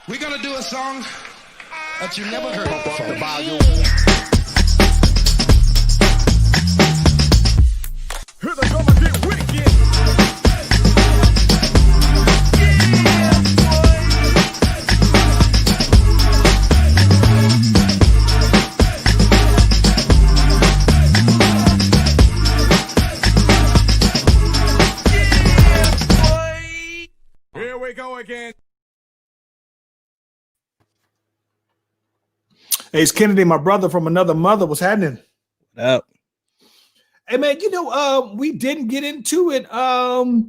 We're gonna do a song that you never heard before. The volume. Here they come and get wicked. Here we go again. Hey, it's Kennedy, my brother from another mother. What's happening? What up? Hey man, we didn't get into it. Probably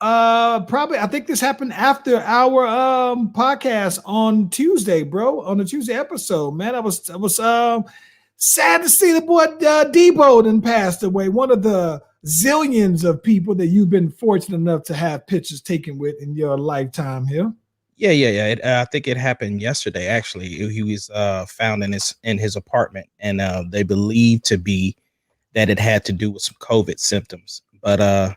I think this happened after our podcast on Tuesday, bro. On the Tuesday episode, man. I was sad to see the boy Debo done passed away. One of the zillions of people that you've been fortunate enough to have pictures taken with in your lifetime here. Yeah. I think it happened yesterday. Actually, he was found in his apartment, and they believe to be that it had to do with some COVID symptoms. But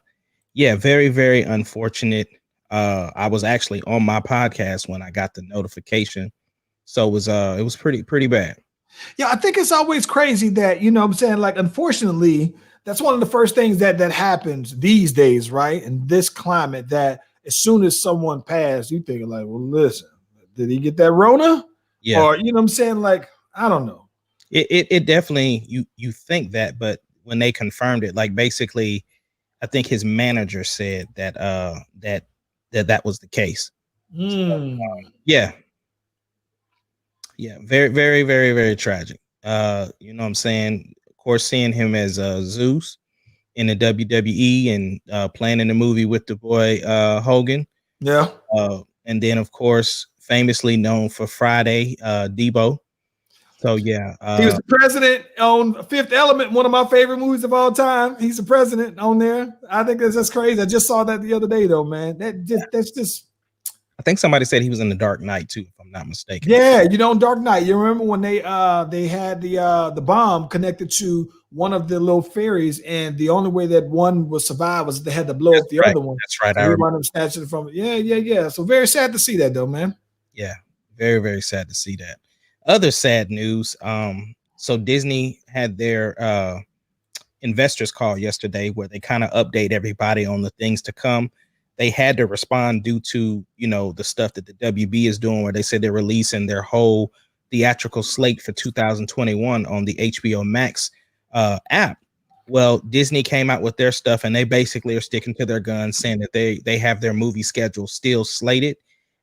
yeah, very, very unfortunate. I was actually on my podcast when I got the notification, so it was pretty bad. Yeah, I think it's always crazy that, you know what I'm saying, like, unfortunately, that's one of the first things that happens these days, right? In this climate, that as soon as someone passed, you think like, well, listen, did he get that Rona? Yeah. Or, you know what I'm saying? Like, I don't know. It definitely, you think that, but when they confirmed it, like, basically, I think his manager said that that was the case. So, yeah. Very, very, very, very tragic. You know what I'm saying? Of course, seeing him as Zeus in the WWE and playing in the movie with the boy Hogan. Yeah. And then, of course, famously known for Friday, Debo. So yeah, he was the president on Fifth Element, one of my favorite movies of all time. He's the president on there. I think that's just crazy. I just saw that the other day, though, man. That's just. I think somebody said he was in the Dark Knight too, if I'm not mistaken. Yeah, Dark Knight. You remember when they had the bomb connected to one of the little ferries, and the only way that one would survive was they had to blow up the other one. That's right. So I remember snatching it from it. Yeah. So very sad to see that, though, man. Yeah, very, very sad to see that. Other sad news. So Disney had their investors call yesterday where they kind of update everybody on the things to come. They had to respond due to, the stuff that the WB is doing, where they said they're releasing their whole theatrical slate for 2021 on the HBO Max app. Well, Disney came out with their stuff, and they basically are sticking to their guns, saying that they have their movie schedule still slated.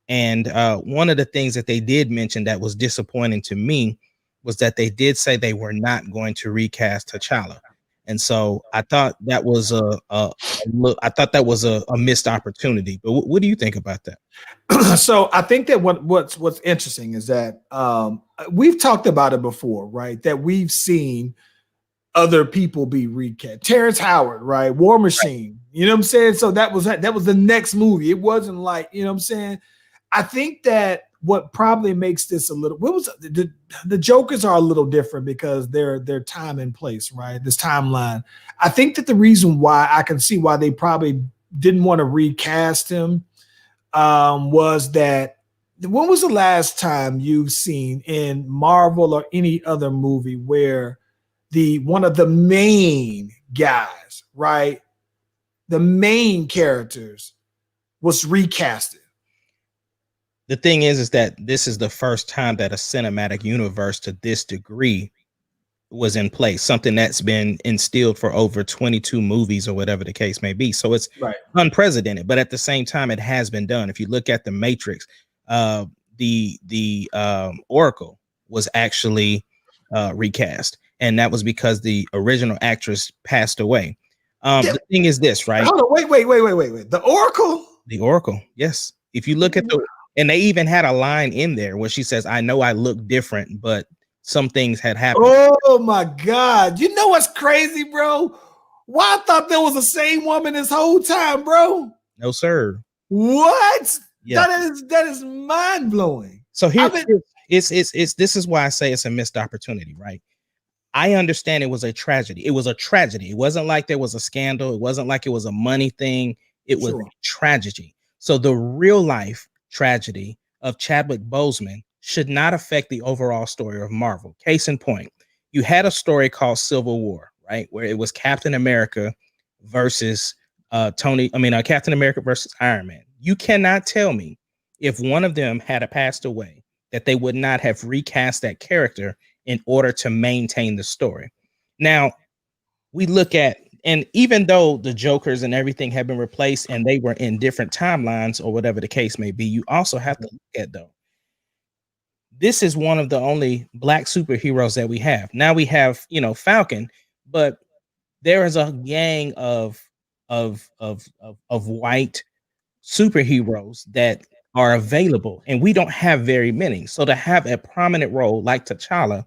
And one of the things that they did mention that was disappointing to me was that they did say they were not going to recast T'Challa. And so I thought that was a missed opportunity. But what do you think about that? So I think that what's interesting is that we've talked about it before, right? That we've seen other people be recast. Terrence Howard, right? War Machine. Right. You know what I'm saying? So that was the next movie. It wasn't like, you know what I'm saying? I think that what probably makes this a little, the Jokers are a little different because they're time and place, right? This timeline. I think that the reason why I can see why they probably didn't want to recast him was that, when was the last time you've seen in Marvel or any other movie where one of the main guys, right? The main characters was recasted. The thing is that this is the first time that a cinematic universe to this degree was in place, something that's been instilled for over 22 movies or whatever the case may be. So it's unprecedented, but at the same time, it has been done. If you look at the Matrix, the Oracle was actually recast, and that was because the original actress passed away. The thing is this, right? Hold on, wait. The Oracle? The Oracle, yes. If you look at and they even had a line in there where she says, "I know I look different, but some things had happened." Oh my God. You know what's crazy, bro? Why I thought there was the same woman this whole time, bro? No, sir. What? Yeah. That is mind-blowing. So this is why I say it's a missed opportunity, right? I understand it was a tragedy. It was a tragedy. It wasn't like there was a scandal. It wasn't like it was a money thing. It was a tragedy. So the real life tragedy of Chadwick Boseman should not affect the overall story of Marvel. Case in point, you had a story called Civil War, right, where it was Captain America versus Captain America versus Iron Man. You cannot tell me if one of them had passed away that they would not have recast that character in order to maintain the story. Now, we look at, and even though the Jokers and everything have been replaced and they were in different timelines or whatever the case may be, you also have to look at, though, this is one of the only black superheroes that we have. Now we have, Falcon, but there is a gang of white superheroes that are available, and we don't have very many. So to have a prominent role like T'Challa,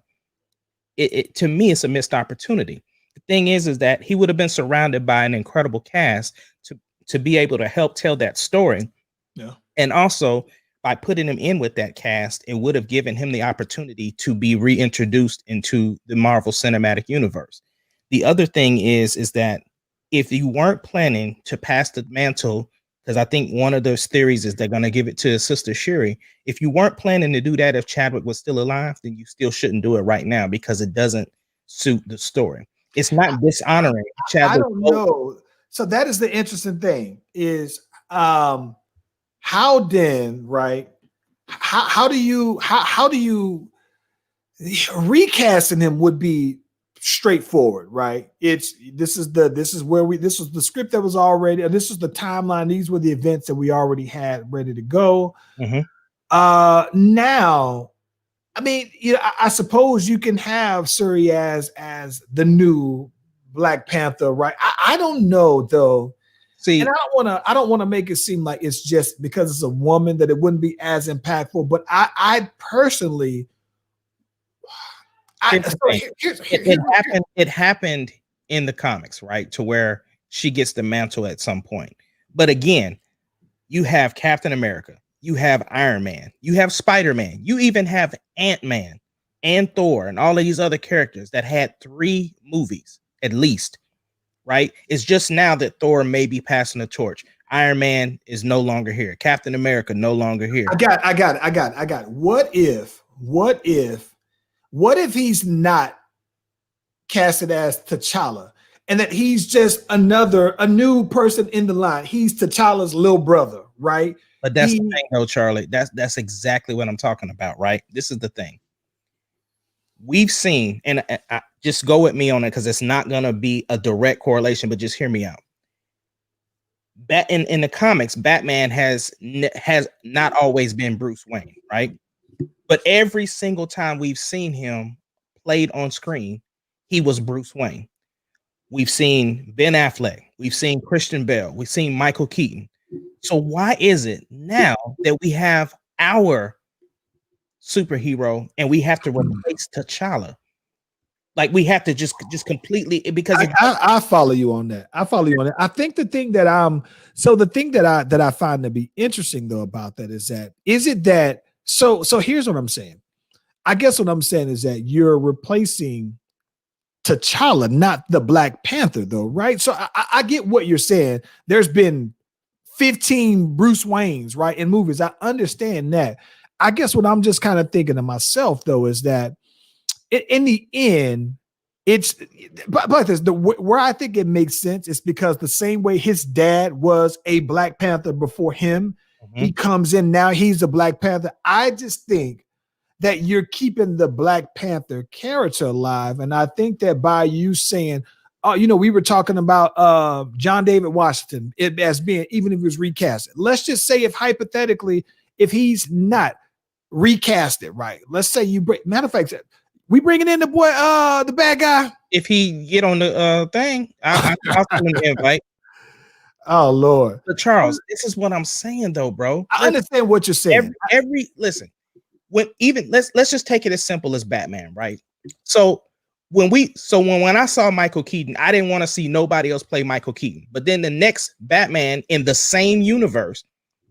it to me, it's a missed opportunity. The thing is that he would have been surrounded by an incredible cast to be able to help tell that story. Yeah. And also, by putting him in with that cast, it would have given him the opportunity to be reintroduced into the Marvel Cinematic Universe. The other thing is that if you weren't planning to pass the mantle, because I think one of those theories is they're going to give it to his sister Shuri. If you weren't planning to do that, if Chadwick was still alive, then you still shouldn't do it right now because it doesn't suit the story. It's not dishonoring Chadwick. I don't know. So that is the interesting thing is, how then, right? How do you recasting him would be straightforward, right? This was the script that was already, this was the timeline. These were the events that we already had ready to go. Mm-hmm. Now, I mean, I suppose you can have Shuri as the new Black Panther, right? I don't know though. See, and I don't want to make it seem like it's just because it's a woman that it wouldn't be as impactful. But I personally, it happened in the comics, right? To where she gets the mantle at some point. But again, you have Captain America, you have Iron Man, you have Spider-Man, you even have Ant-Man and Thor and all of these other characters that had 3 movies at least. Right? It's just now that Thor may be passing the torch. Iron Man is no longer here. Captain America no longer here. I got it. What if he's not casted as T'Challa and that he's just a new person in the line? He's T'Challa's little brother, right? But that's the thing though, Charlie. That's exactly what I'm talking about, right? This is the thing. We've seen, and I just go with me on it because it's not going to be a direct correlation, but just hear me out. In the comics, Batman has not always been Bruce Wayne, right? But every single time we've seen him played on screen, he was Bruce Wayne. We've seen Ben Affleck, we've seen Christian Bale, we've seen Michael Keaton. So why is it now that we have our superhero and we have to replace T'Challa? Like we have to just completely, because I follow you on that. I think the thing that I find to be interesting though about that is that so here's what I'm saying. I guess what I'm saying is that you're replacing T'Challa, not the Black Panther though, right? So I get what you're saying. There's been 15 Bruce Waynes, right, in movies. I understand that. I guess what I'm just kind of thinking to myself though is that in the end, it's but this, where I think it makes sense is because the same way his dad was a Black Panther before him, he comes in now, he's a Black Panther. I just think that you're keeping the Black Panther character alive, and I think that by you saying, we were talking about John David Washington as being, even if he was recasted. Let's just say if hypothetically, if he's not recasted, right? Let's say matter of fact, we bringing in the boy, the bad guy. If he get on the thing, I'll send him an invite. Oh Lord, but Charles, this is what I'm saying though, bro. I understand what you're saying. Listen, let's just take it as simple as Batman, right? So when I saw Michael Keaton, I didn't want to see nobody else play Michael Keaton. But then the next Batman in the same universe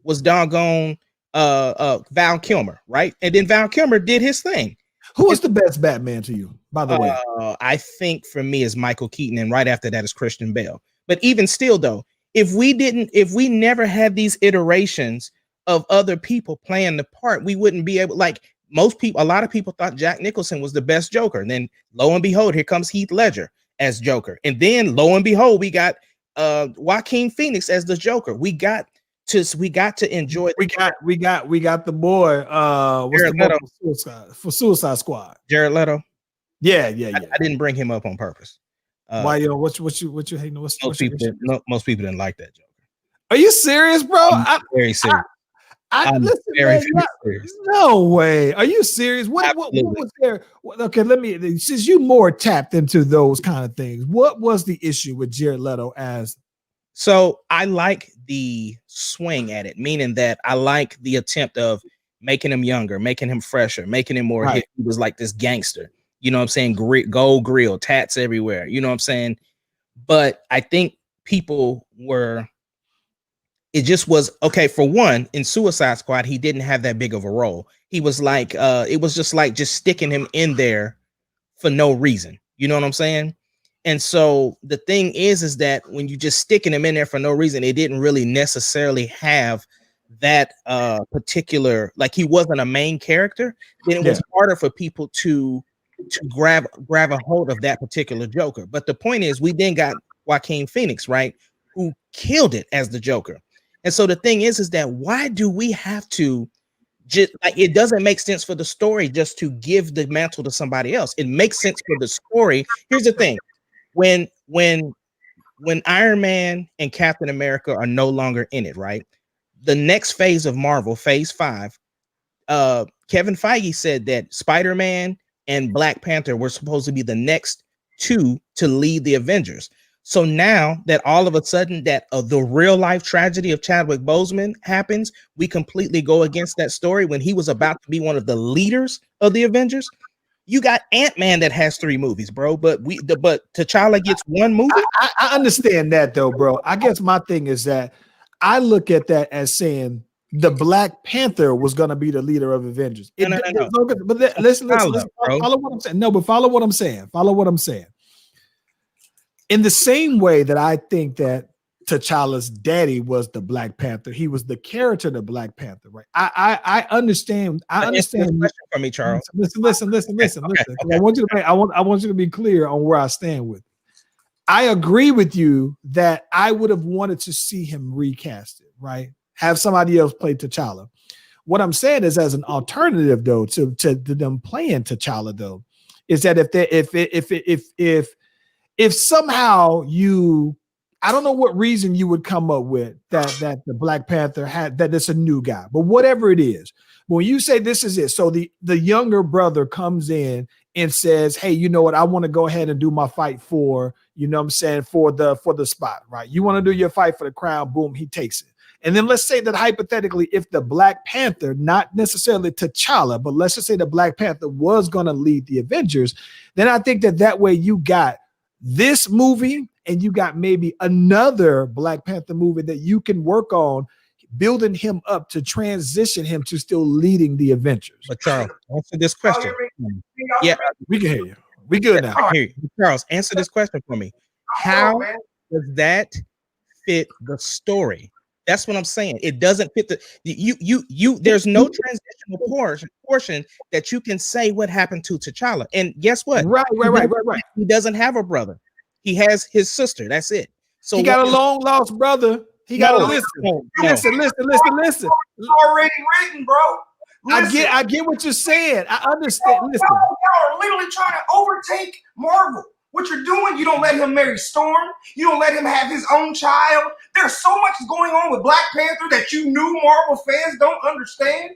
was doggone Val Kilmer, right? And then Val Kilmer did his thing. Who is the best Batman to you, by the way? I think for me is Michael Keaton, and right after that is Christian Bale. But even still, though, if we never had these iterations of other people playing the part, we wouldn't be able, like a lot of people thought Jack Nicholson was the best Joker. And then lo and behold, here comes Heath Ledger as Joker. And then lo and behold, we got Joaquin Phoenix as the Joker. We got to enjoy. We got the boy. What's Jared the boy for Suicide Squad? Jared Leto. Yeah. I didn't bring him up on purpose. Why, what you hating? Most people didn't like that Joker. Are you serious, bro? I'm very serious. I'm listen, very serious. No way. Are you serious? What was there? Okay, since you more tapped into those kind of things, what was the issue with Jared Leto as? So I like the swing at it, meaning that I like the attempt of making him younger, making him fresher, making him more hip. He was like this gangster, you know what I'm saying? Gold grill, tats everywhere, you know what I'm saying? But I think it just was okay. For one, in Suicide Squad, he didn't have that big of a role. He was like, it was just like sticking him in there for no reason. You know what I'm saying? And so the thing is that when you just sticking him in there for no reason, it didn't really necessarily have that particular, like he wasn't a main character. Then it was harder for people to grab a hold of that particular Joker. But the point is, we then got Joaquin Phoenix, right, who killed it as the Joker. And so the thing is that why do we have to just like, it doesn't make sense for the story just to give the mantle to somebody else. It makes sense for the story. Here's the thing. When Iron Man and Captain America are no longer in it, right? The next phase of Marvel, phase 5, Kevin Feige said that Spider-Man and Black Panther were supposed to be the next 2 to lead the Avengers. So now that all of a sudden that the real life tragedy of Chadwick Boseman happens, we completely go against that story when he was about to be one of the leaders of the Avengers. You got Ant-Man that has 3 movies, bro, but T'Challa gets 1 movie. I understand that though, bro. I guess my thing is that I look at that as saying the Black Panther was going to be the leader of Avengers. No. But listen, follow what I'm saying. No, but follow what I'm saying. Follow what I'm saying. In the same way that I think that T'Challa's daddy was the Black Panther, he was the character of the Black Panther, right? I understand. I understand. Question for me, Charles. Listen. Okay. I want you to be clear on where I stand with. I agree with you that I would have wanted to see him recasted, right? Have somebody else play T'Challa. What I'm saying is, as an alternative, though, to them playing T'Challa, though, is that if somehow I don't know what reason you would come up with that the Black Panther had, that it's a new guy, but whatever it is, when you say this is it, so the younger brother comes in and says, hey, you know what, I want to go ahead and do my fight for, you know what I'm saying, for the spot, right? You want to do your fight for the crown, boom, he takes it. And then let's say that hypothetically, if the Black Panther, not necessarily T'Challa, but let's just say the Black Panther was going to lead the Avengers, then I think that way you got this movie and you got maybe another Black Panther movie that you can work on building him up to transition him to still leading the Avengers. But Charles, answer this question. Yeah, we can hear you. We good now. Charles, answer this question for me. How does that fit the story? That's what I'm saying. It doesn't fit there's no transitional portion that you can say what happened to T'Challa. And guess what? Right. He doesn't have a brother. He has his sister. That's it. So he got a long lost brother. He got to listen. Listen. Already written, bro. Listen. I get what you're saying. I understand. Listen. Y'all are literally trying to overtake Marvel. What you're doing, you don't let him marry Storm. You don't let him have his own child. There's so much going on with Black Panther that you new Marvel fans don't understand.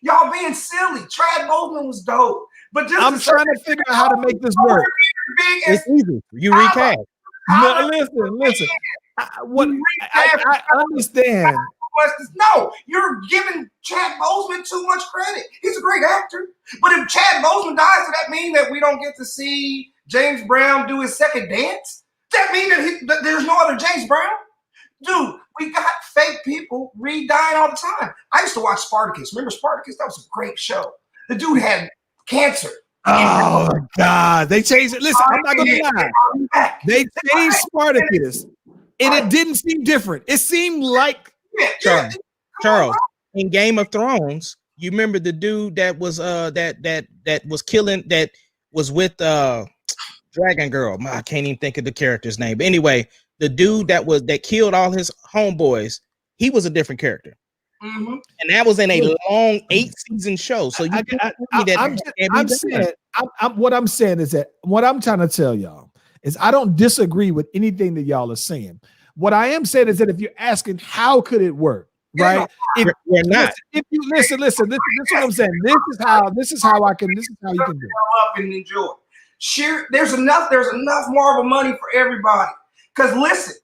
Y'all being silly. Chad Boseman was dope. But just I'm trying to figure out how to make this work. It's easy. You recast. No, listen. I understand. No, you're giving Chad Boseman too much credit. He's a great actor. But if Chad Boseman dies, does that mean that we don't get to see James Brown do his second dance? Does that mean that there's no other James Brown? Dude, we got fake people re-dying all the time. I used to watch Spartacus. Remember Spartacus? That was a great show. The dude had cancer. Oh, God. They changed it. Listen, I'm not going to lie. They changed Spartacus, and it didn't seem different. It seemed like... Charles, in Game of Thrones, you remember the dude that was that was killing, that was with Dragon Girl. I can't even think of the character's name. But anyway, the dude that killed all his homeboys, he was a different character. Mm-hmm. And that was in a long 8-season show. So what I'm saying is that what I'm trying to tell y'all is I don't disagree with anything that y'all are saying. What I am saying is that if you're asking how could it work, right? If you listen, this is what I'm saying. This is how you can do it. Up and enjoy. There's enough Marvel money for everybody. Because listen,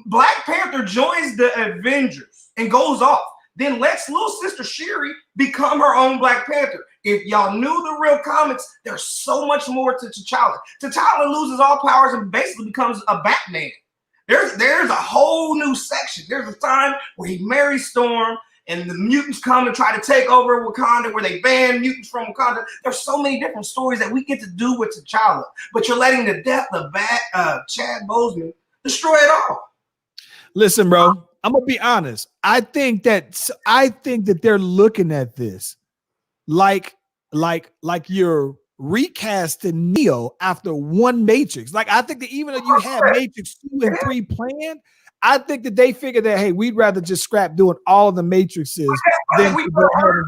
Black Panther joins the Avengers and goes off. Then lets little sister Shuri become her own Black Panther. If y'all knew the real comics, there's so much more to T'Challa. T'Challa loses all powers and basically becomes a Batman. There's a whole new section. There's a time where he marries Storm and the mutants come and try to take over Wakanda, where they ban mutants from Wakanda. There's so many different stories that we get to do with T'Challa. But you're letting the death of Chad Boseman destroy it all. Listen, bro. I'm gonna be honest. I think that they're looking at this like you're recasting Neo after one Matrix. Like I think that even though you had Matrix 2 and 3 planned, I think that they figured that hey, we'd rather just scrap doing all of the Matrixes than we never heard of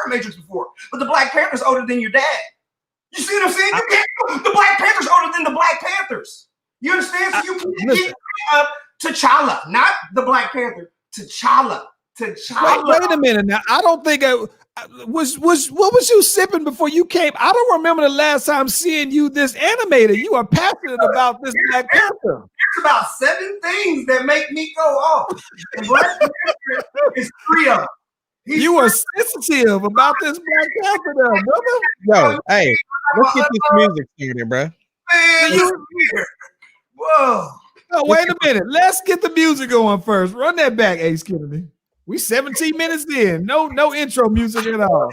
Matrix before. But the Black Panther's older than your dad. You see what I'm saying? The Black Panther's older than the Black Panthers. You understand? So you can get T'Challa, not the Black Panther. T'Challa. Wait a minute now. I don't think what was you sipping before you came? I don't remember the last time seeing you this animated. You are passionate about this Black Panther. There's about 7 things that make me go off. And Black Panther is 3 of them. You are sensitive about this Black Panther, though, brother. Yo, hey, let's get this music started, bro. Whoa. Oh, wait a minute. Let's get the music going first. Run that back, Ace Kennedy. We 17 minutes in. No intro music at all.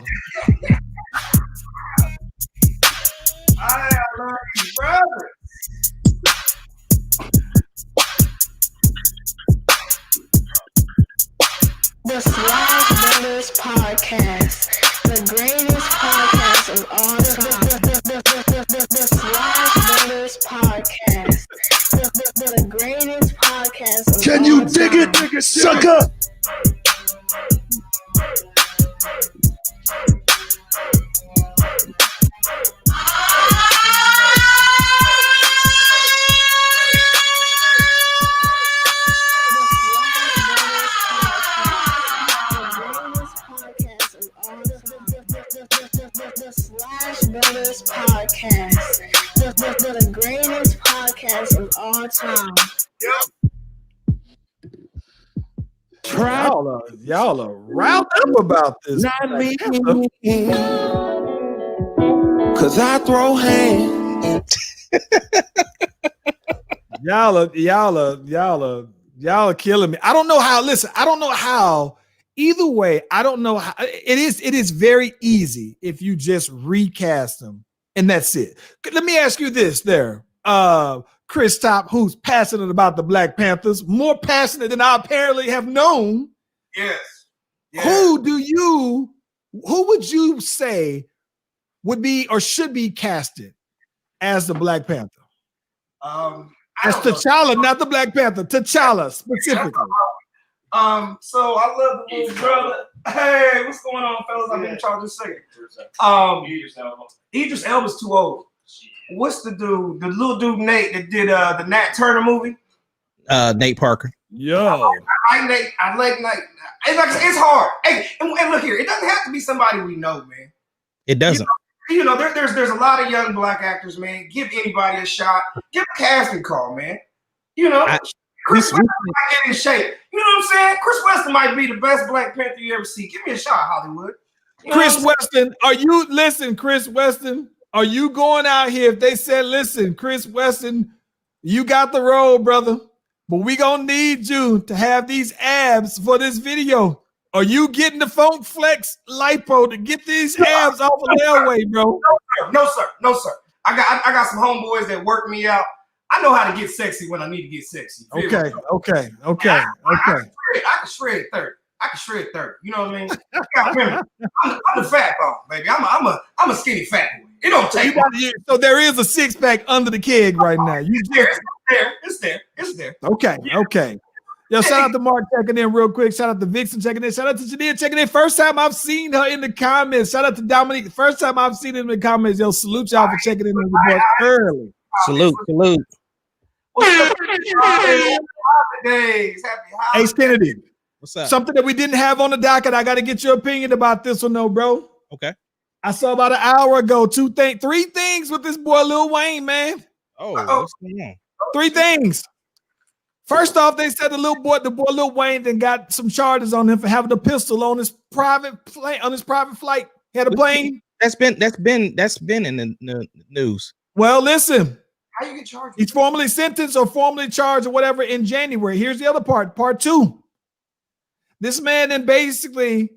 I love you, brother. The Slash Brothers Podcast, the greatest podcast of all time. The Slash Brothers Podcast, the greatest podcast of all time. Can you dig it, sucker? The Slash Brothers Podcast, the greatest podcast of all time. Yep. Y'all are riled up about this. Not me, cause I throw hands. Y'all are killing me. I don't know how. Listen, I don't know how. Either way, I don't know how. It is very easy if you just recast them and that's it. Let me ask you this, there, Chris Top, who's passionate about the Black Panthers, more passionate than I apparently have known. Yes. Who would you say would be or should be casted as the Black Panther? As T'Challa, not the Black Panther, T'Challa specifically. So I love the little brother. Hey, what's going on, fellas? I've been in charge this second. Idris Elba's too old. What's the little dude Nate that did the Nat Turner movie? Nate Parker. Yo. I like Nate. It's hard. Hey, and look here, it doesn't have to be somebody we know, man. It doesn't. You know, there's a lot of young Black actors, man. Give anybody a shot. Give a casting call, man. You know, Chris Weston might get in shape. You know what I'm saying? Chris Weston might be the best Black Panther you ever see. Give me a shot, Hollywood. You know Chris Weston, Chris Weston, are you going out here if they said, listen, Chris Weston, you got the role, brother, but we gonna need you to have these abs for this video. Are you getting the Funk Flex lipo to get these abs off of the airway, bro? No, sir. I got some homeboys that work me out. I know how to get sexy when I need to get sexy. Okay. I can shred 30. I can shred 30. You know what I mean? Remember, I'm the fat bone, baby. I'm a skinny fat boy. It don't take much. So there is a 6-pack under the keg right now. It's there. Okay. Yo, shout out to Mark checking in real quick. Shout out to Vixen checking in. Shout out to Janine checking in. First time I've seen her in the comments. Shout out to Dominique. First time I've seen him in the comments. Yo, salute y'all for checking in the early. Salute. What's up? Happy holidays. Ace Kennedy. What's up? Something that we didn't have on the docket. I got to get your opinion about this one, though, bro. Okay. I saw about an hour ago 3 things with this boy Lil Wayne, man. Oh, what's going on? 3 things. First off, they said the boy Lil Wayne then got some charges on him for having a pistol on his private plane, on his private flight. He had a plane. That's been in the news. Well, listen. How you get charged? He's formally sentenced or formally charged or whatever in January. Here's the other part. Part 2. This man then basically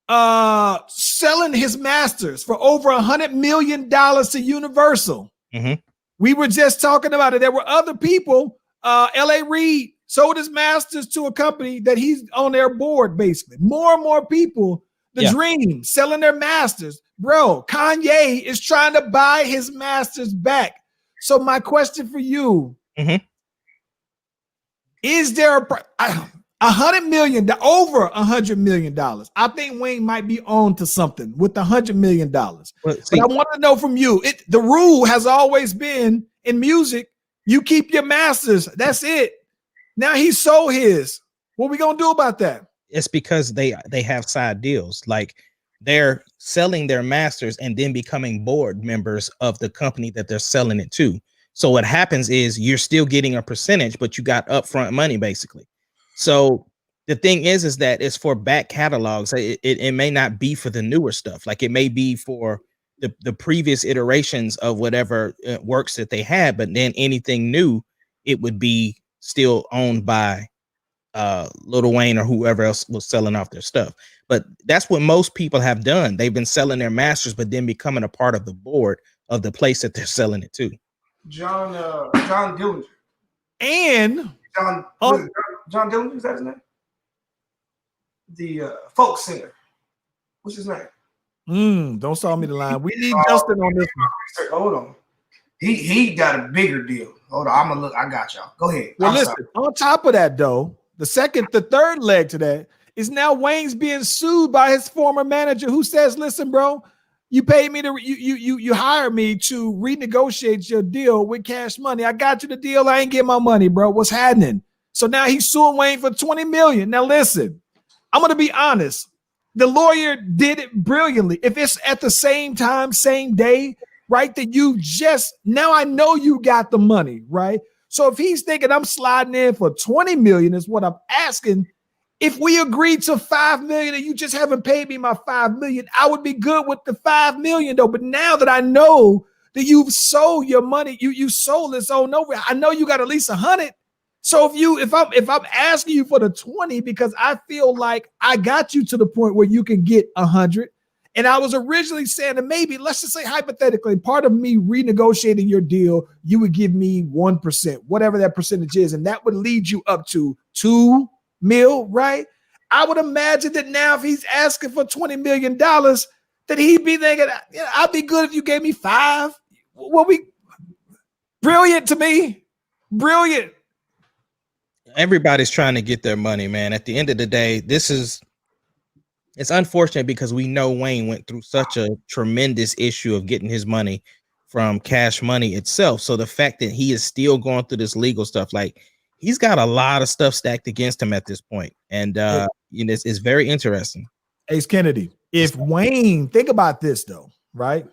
selling his masters for over $100 million to Universal. Mm-hmm. We were just talking about it. There were other people. L.A. Reid sold his masters to a company that he's on their board, basically. More and more people, Dream, selling their masters. Bro, Kanye is trying to buy his masters back. So my question for you, is there $100 million, over $100 million? I think Wayne might be on to something with $100 million. But I want to know from you, the rule has always been in music, you keep your masters. That's it. Now he sold his. What we gonna do about that? It's because they have side deals. Like they're selling their masters and then becoming board members of the company that they're selling it to. So what happens is you're still getting a percentage, but you got upfront money basically. So the thing is that it's for back catalogs. It may not be for the newer stuff. Like it may be for the previous iterations of whatever works that they had, but then anything new, it would be still owned by Lil Wayne or whoever else was selling off their stuff. But that's what most people have done. They've been selling their masters, but then becoming a part of the board of the place that they're selling it to. John Dillinger. And John Dillinger, is that his name? The folk singer. What's his name? Don't saw me the line. We need Justin on this one. Hold on. He got a bigger deal. Hold on. I'm gonna look. I got y'all. Go ahead. Well, listen, on top of that, though, the third leg to that is now Wayne's being sued by his former manager who says, listen, bro, you paid me you hired me to renegotiate your deal with cash money. I got you the deal. I ain't getting my money, bro. What's happening? So now he's suing Wayne for $20 million. Now listen, I'm gonna be honest. The lawyer did it brilliantly. If it's at the same time, same day, right, that you just, now I know you got the money, right? So if he's thinking I'm sliding in for $20 million is what I'm asking, if we agreed to $5 million and you just haven't paid me my $5 million, I would be good with the $5 million though. But now that I know that you've sold your money, you sold this on over, I know you got at least 100. So if I'm asking you for the 20 because I feel like I got you to the point where you can get 100, and I was originally saying that maybe, let's just say hypothetically, part of me renegotiating your deal, you would give me 1%, whatever that percentage is, and that would lead you up to $2 million, right? I would imagine that now if he's asking for $20 million, that he'd be thinking, I'd be good if you gave me 5. Brilliant to me, brilliant. Everybody's trying to get their money, man. At the end of the day, it's unfortunate because we know Wayne went through such a tremendous issue of getting his money from Cash Money itself. So the fact that he is still going through this legal stuff, like he's got a lot of stuff stacked against him at this point. And it's very interesting. Ace Kennedy, if Wayne, think about this though, right?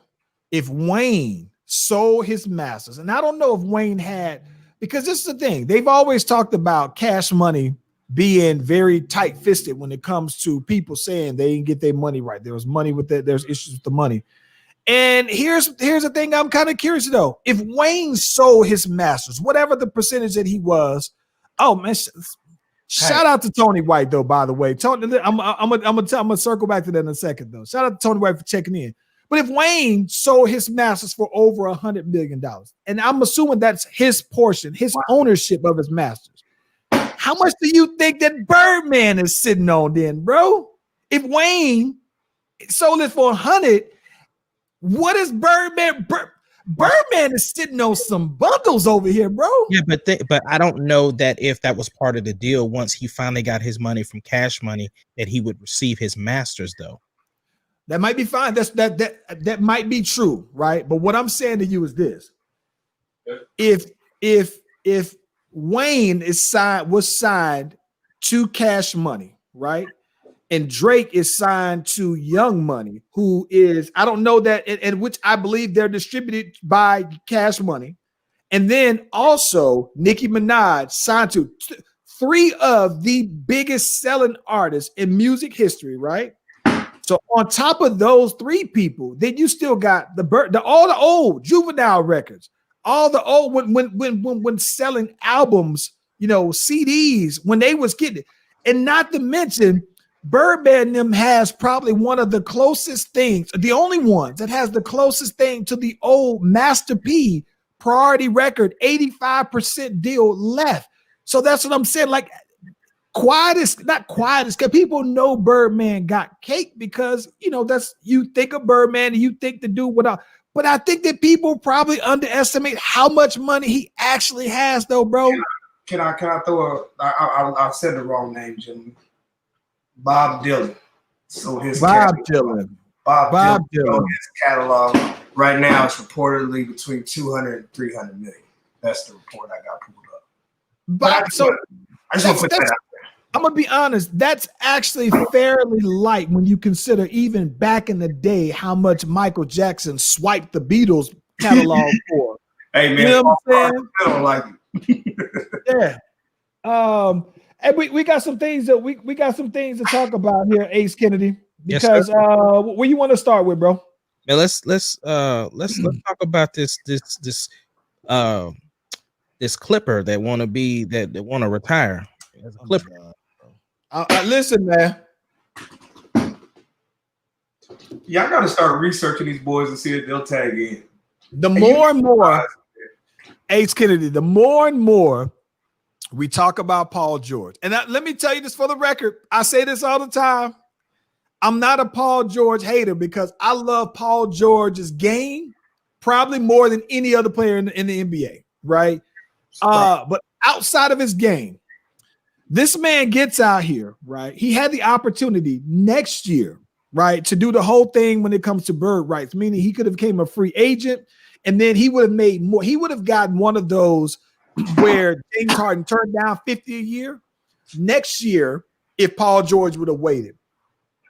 If Wayne sold his masters, and I don't know if Wayne had, because this is the thing, they've always talked about Cash Money being very tight-fisted when it comes to people saying they didn't get their money right. There was money with that. There's issues with the money. And here's the thing I'm kind of curious to know. If Wayne sold his masters, whatever the percentage that he was, oh man, shout out to Tony White though, by the way. Tony, I'm gonna circle back to that in a second though. Shout out to Tony White for checking in. But if Wayne sold his masters for over $100 million, and I'm assuming that's his portion, his ownership of his masters, How much do you think that Birdman is sitting on then, bro? If Wayne sold it for 100, what is Birdman? Birdman is sitting on some bundles over here, bro. Yeah, but I don't know that if that was part of the deal once he finally got his money from Cash Money that he would receive his masters though. That might be fine. That might be true, right? But what I'm saying to you is this: if Wayne was signed to Cash Money, right? And Drake is signed to Young Money, who is, I don't know that, and which I believe they're distributed by Cash Money. And then also Nicki Minaj signed to three of the biggest selling artists in music history, right? So on top of those three people, then you still got all the old Juvenile records, all the old when selling albums, CDs when they was getting it, and not to mention Birdman them has probably one of the closest things, the only ones that has the closest thing to the old Master P Priority Record 85% deal left. So that's what I'm saying. Like not quietest, because people know Birdman got cake because that's, you think of Birdman and you think the dude without. But I think that people probably underestimate how much money he actually has, though, bro. Can I throw I said the wrong name, Jimmy. Bob Dylan. So his Bob Dylan. His catalog right now is reportedly between 200 and 300 million. That's the report I got pulled up. But I just want to put that out there. I'm gonna be honest, that's actually fairly light when you consider even back in the day how much Michael Jackson swiped the Beatles catalog for. Hey man, you know what I'm saying? I don't like it. Yeah. And we got some things that we got some things to talk about here, Ace Kennedy. Because where you want to start with, bro? Now let's talk about this Clipper that want to retire as a Clipper. Listen, man. Y'all got to start researching these boys and see if they'll tag in. The more and more, Ace Kennedy, the more and more we talk about Paul George. And let me tell you this for the record. I say this all the time. I'm not a Paul George hater because I love Paul George's game probably more than any other player in the NBA, right? But outside of his game, this man gets out here, right? He had the opportunity next year, right, to do the whole thing when it comes to bird rights, meaning he could have become a free agent and then he would have made more. He would have gotten one of those where James Harden turned down 50 a year. Next year, if Paul George would have waited,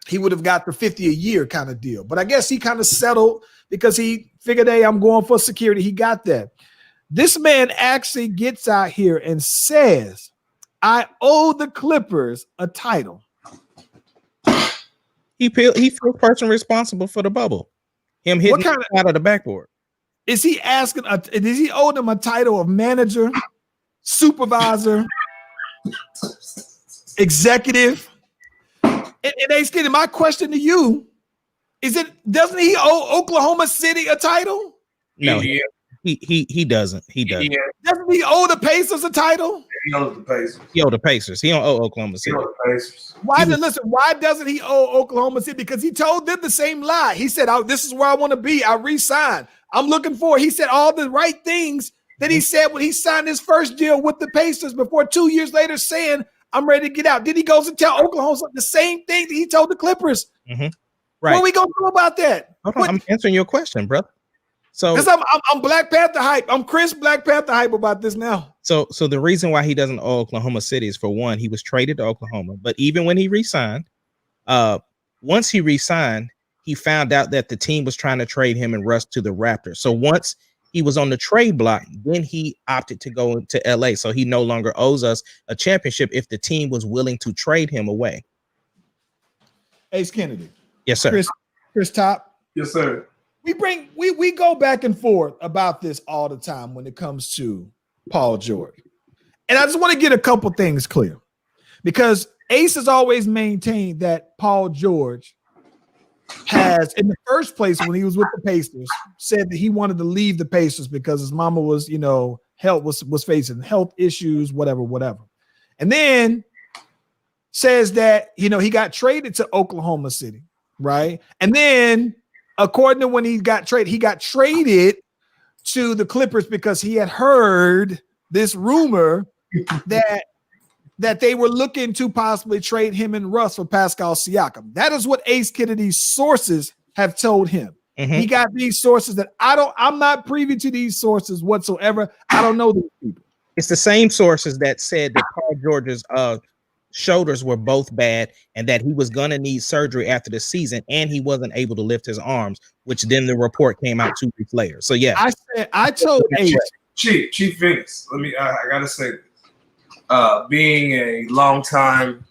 he would have got the 50 a year kind of deal. But I guess he kind of settled because he figured, hey, I'm going for security. He got that. This man actually gets out here and says, I owe the Clippers a title. He feels personally responsible for the bubble. Him hitting out of the backboard. Is he asking? Does he owe them a title of manager, supervisor, executive? And Ace Kennedy, my question to you is: doesn't he owe Oklahoma City a title? No, he doesn't. He doesn't. Doesn't he owe the Pacers a title? He owes the Pacers. He owes the Pacers. He don't owe Oklahoma City. He owes the Pacers. Why doesn't he owe Oklahoma City? Because he told them the same lie. He said, this is where I want to be. I re-signed. I'm looking for. He said all the right things that he said when he signed his first deal with the Pacers before 2 years later saying, I'm ready to get out. Then he goes and tell Oklahoma the same thing that he told the Clippers. Mm-hmm. Right. What are we going to do about that? I'm answering your question, brother. So because I'm Black Panther hype. I'm Chris Black Panther hype about this now. So the reason why he doesn't owe Oklahoma City is, for one, he was traded to Oklahoma. But even when he re-signed, once he re-signed, he found out that the team was trying to trade him and rush to the Raptors. So once he was on the trade block, then he opted to go to LA. So he no longer owes us a championship if the team was willing to trade him away. Ace Kennedy. Yes, sir. Chris Top. Yes, sir. We go back and forth about this all the time when it comes to Paul George. And I just want to get a couple things clear, because Ace has always maintained that Paul George has, in the first place, when he was with the Pacers, said that he wanted to leave the Pacers because his mama was, health was facing health issues, whatever. And then says that, he got traded to Oklahoma City, right? And then according to when he got traded to the Clippers because he had heard this rumor that they were looking to possibly trade him and Russ for Pascal Siakam. That is what Ace Kennedy's sources have told him. Mm-hmm. He got these sources that I'm not privy to these sources whatsoever. I don't know these people. It's the same sources that said that Paul George's shoulders were both bad and that he was going to need surgery after the season and he wasn't able to lift his arms, which then the report came out 2 weeks later. So yeah, I told Ace, Chief Venus, I gotta say this. Being a longtime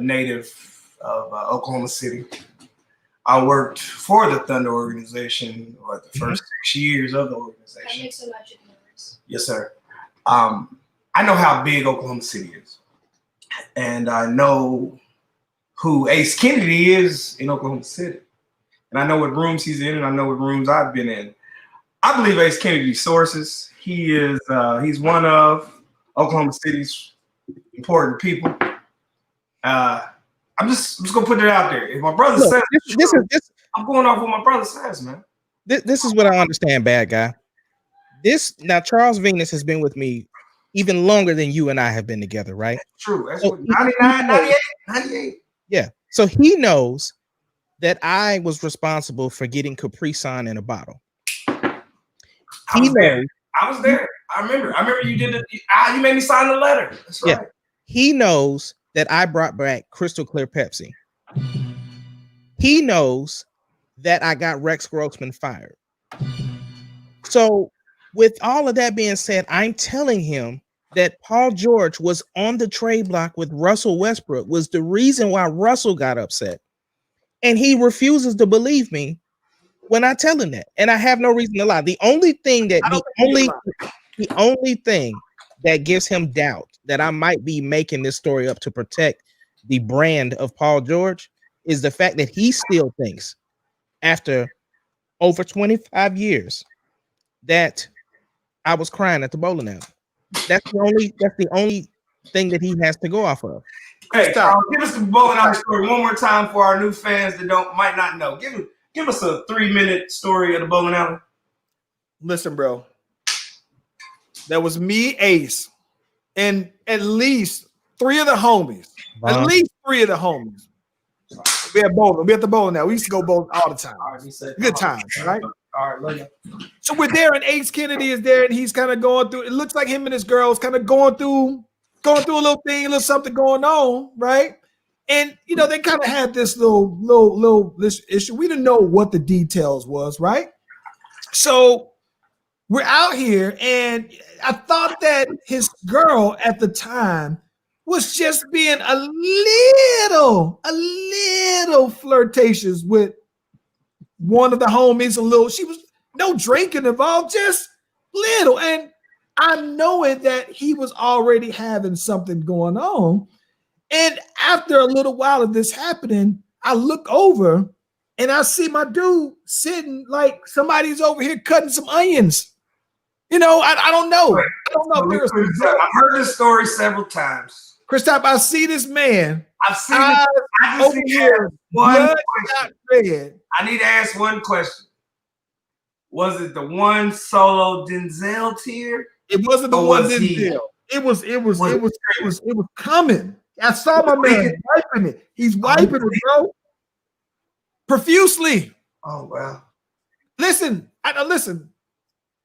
native of Oklahoma City, I worked for the Thunder organization the first 6 years of the organization. That makes a magic noise. Yes, sir. I know how big Oklahoma City is, and I know who Ace Kennedy is in Oklahoma City, and I know what rooms he's in, and I know what rooms I've been in. I believe Ace Kennedy's sources. He's one of Oklahoma City's important people. I'm just gonna put it out there. If my brother says this, I'm going off what my brother says, man. This is what I understand, bad guy. Now Charles Venus has been with me even longer than you and I have been together, right? That's true. That's what 99, 98. Yeah. So he knows that I was responsible for getting Capri Sun in a bottle. I was there. I remember you did it. You made me sign the letter. That's right. Yeah. He knows that I brought back Crystal Clear Pepsi. He knows that I got Rex Grossman fired. So with all of that being said, I'm telling him that Paul George was on the trade block with Russell Westbrook was the reason why Russell got upset. And he refuses to believe me when I tell him that. And I have no reason to lie. The only thing that gives him doubt that I might be making this story up to protect the brand of Paul George is the fact that he still thinks after over 25 years that I was crying at the bowling alley. That's the only thing that he has to go off of. Hey, give us the bowling alley story one more time for our new fans that might not know. Give us a 3-minute story of the bowling alley. Listen, bro. That was me, Ace, and at least 3 of the homies. At least 3 of the homies. We at bowling. We at the bowling now. We used to go bowling all the time. Good times, right? All right, love you. So we're there, and Ace Kennedy is there, and he's kind of going through. It looks like him and his girls kind of going through a little thing, a little something going on, right? And they kind of had this little this issue. We didn't know what the details was, right? So we're out here, and I thought that his girl at the time was just being a little flirtatious with one of the homies. She was no drinking involved, just little. And I'm knowing that he was already having something going on. And after a little while of this happening, I look over and I see my dude sitting like somebody's over here cutting some onions. I don't know. I don't know if there's. I've heard this story several times. Kristaps, I see this man. I've seen it. I just need to ask one question. I need to ask one question. Was it the one solo Denzel tear? It wasn't the one Denzel. It was coming. I saw my man wiping it. He's wiping it, bro. Profusely. Oh, wow. Listen.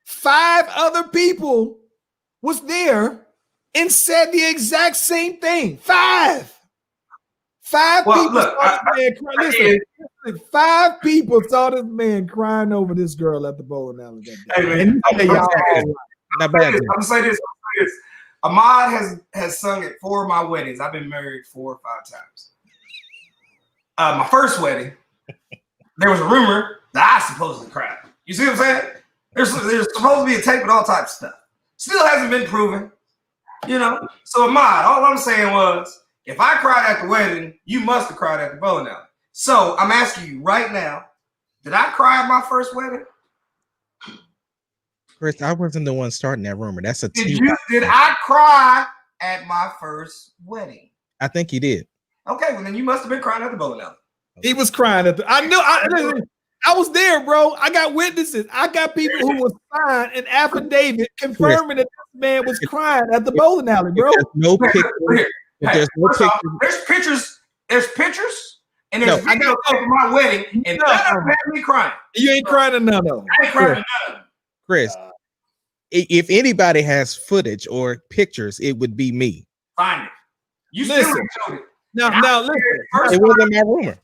5 other people was there and said the exact same thing. 5 people saw this man crying. Listen, 5 people saw this man crying over this girl at the bowling alley that day. Hey, man, I'm gonna say this. Ahmad has sung at 4 of my weddings. I've been married 4 or 5 times. My first wedding, there was a rumor that I supposedly cried. You see what I'm saying? There's supposed to be a tape with all types of stuff. Still hasn't been proven. So Ahmad, all I'm saying was, if I cried at the wedding, you must have cried at the bowling alley. So I'm asking you right now, did I cry at my first wedding? Chris, I wasn't the one starting that rumor. That's a Did I cry at my first wedding? I think he did. Okay, well then you must have been crying at the bowling alley. He was crying at the. I was there, bro. I got witnesses. I got people who was signed an affidavit confirming that this man was crying at the bowling alley, bro. There's no picture. There's no picture. There's pictures. There's pictures, and there's I got videos of my wedding, and none of them had me crying. You ain't crying at none of them. I ain't crying at none of them. Chris, if anybody has footage or pictures, it would be me. Find it. You Listen. still ain't showed it. Now listen. It wasn't my rumor.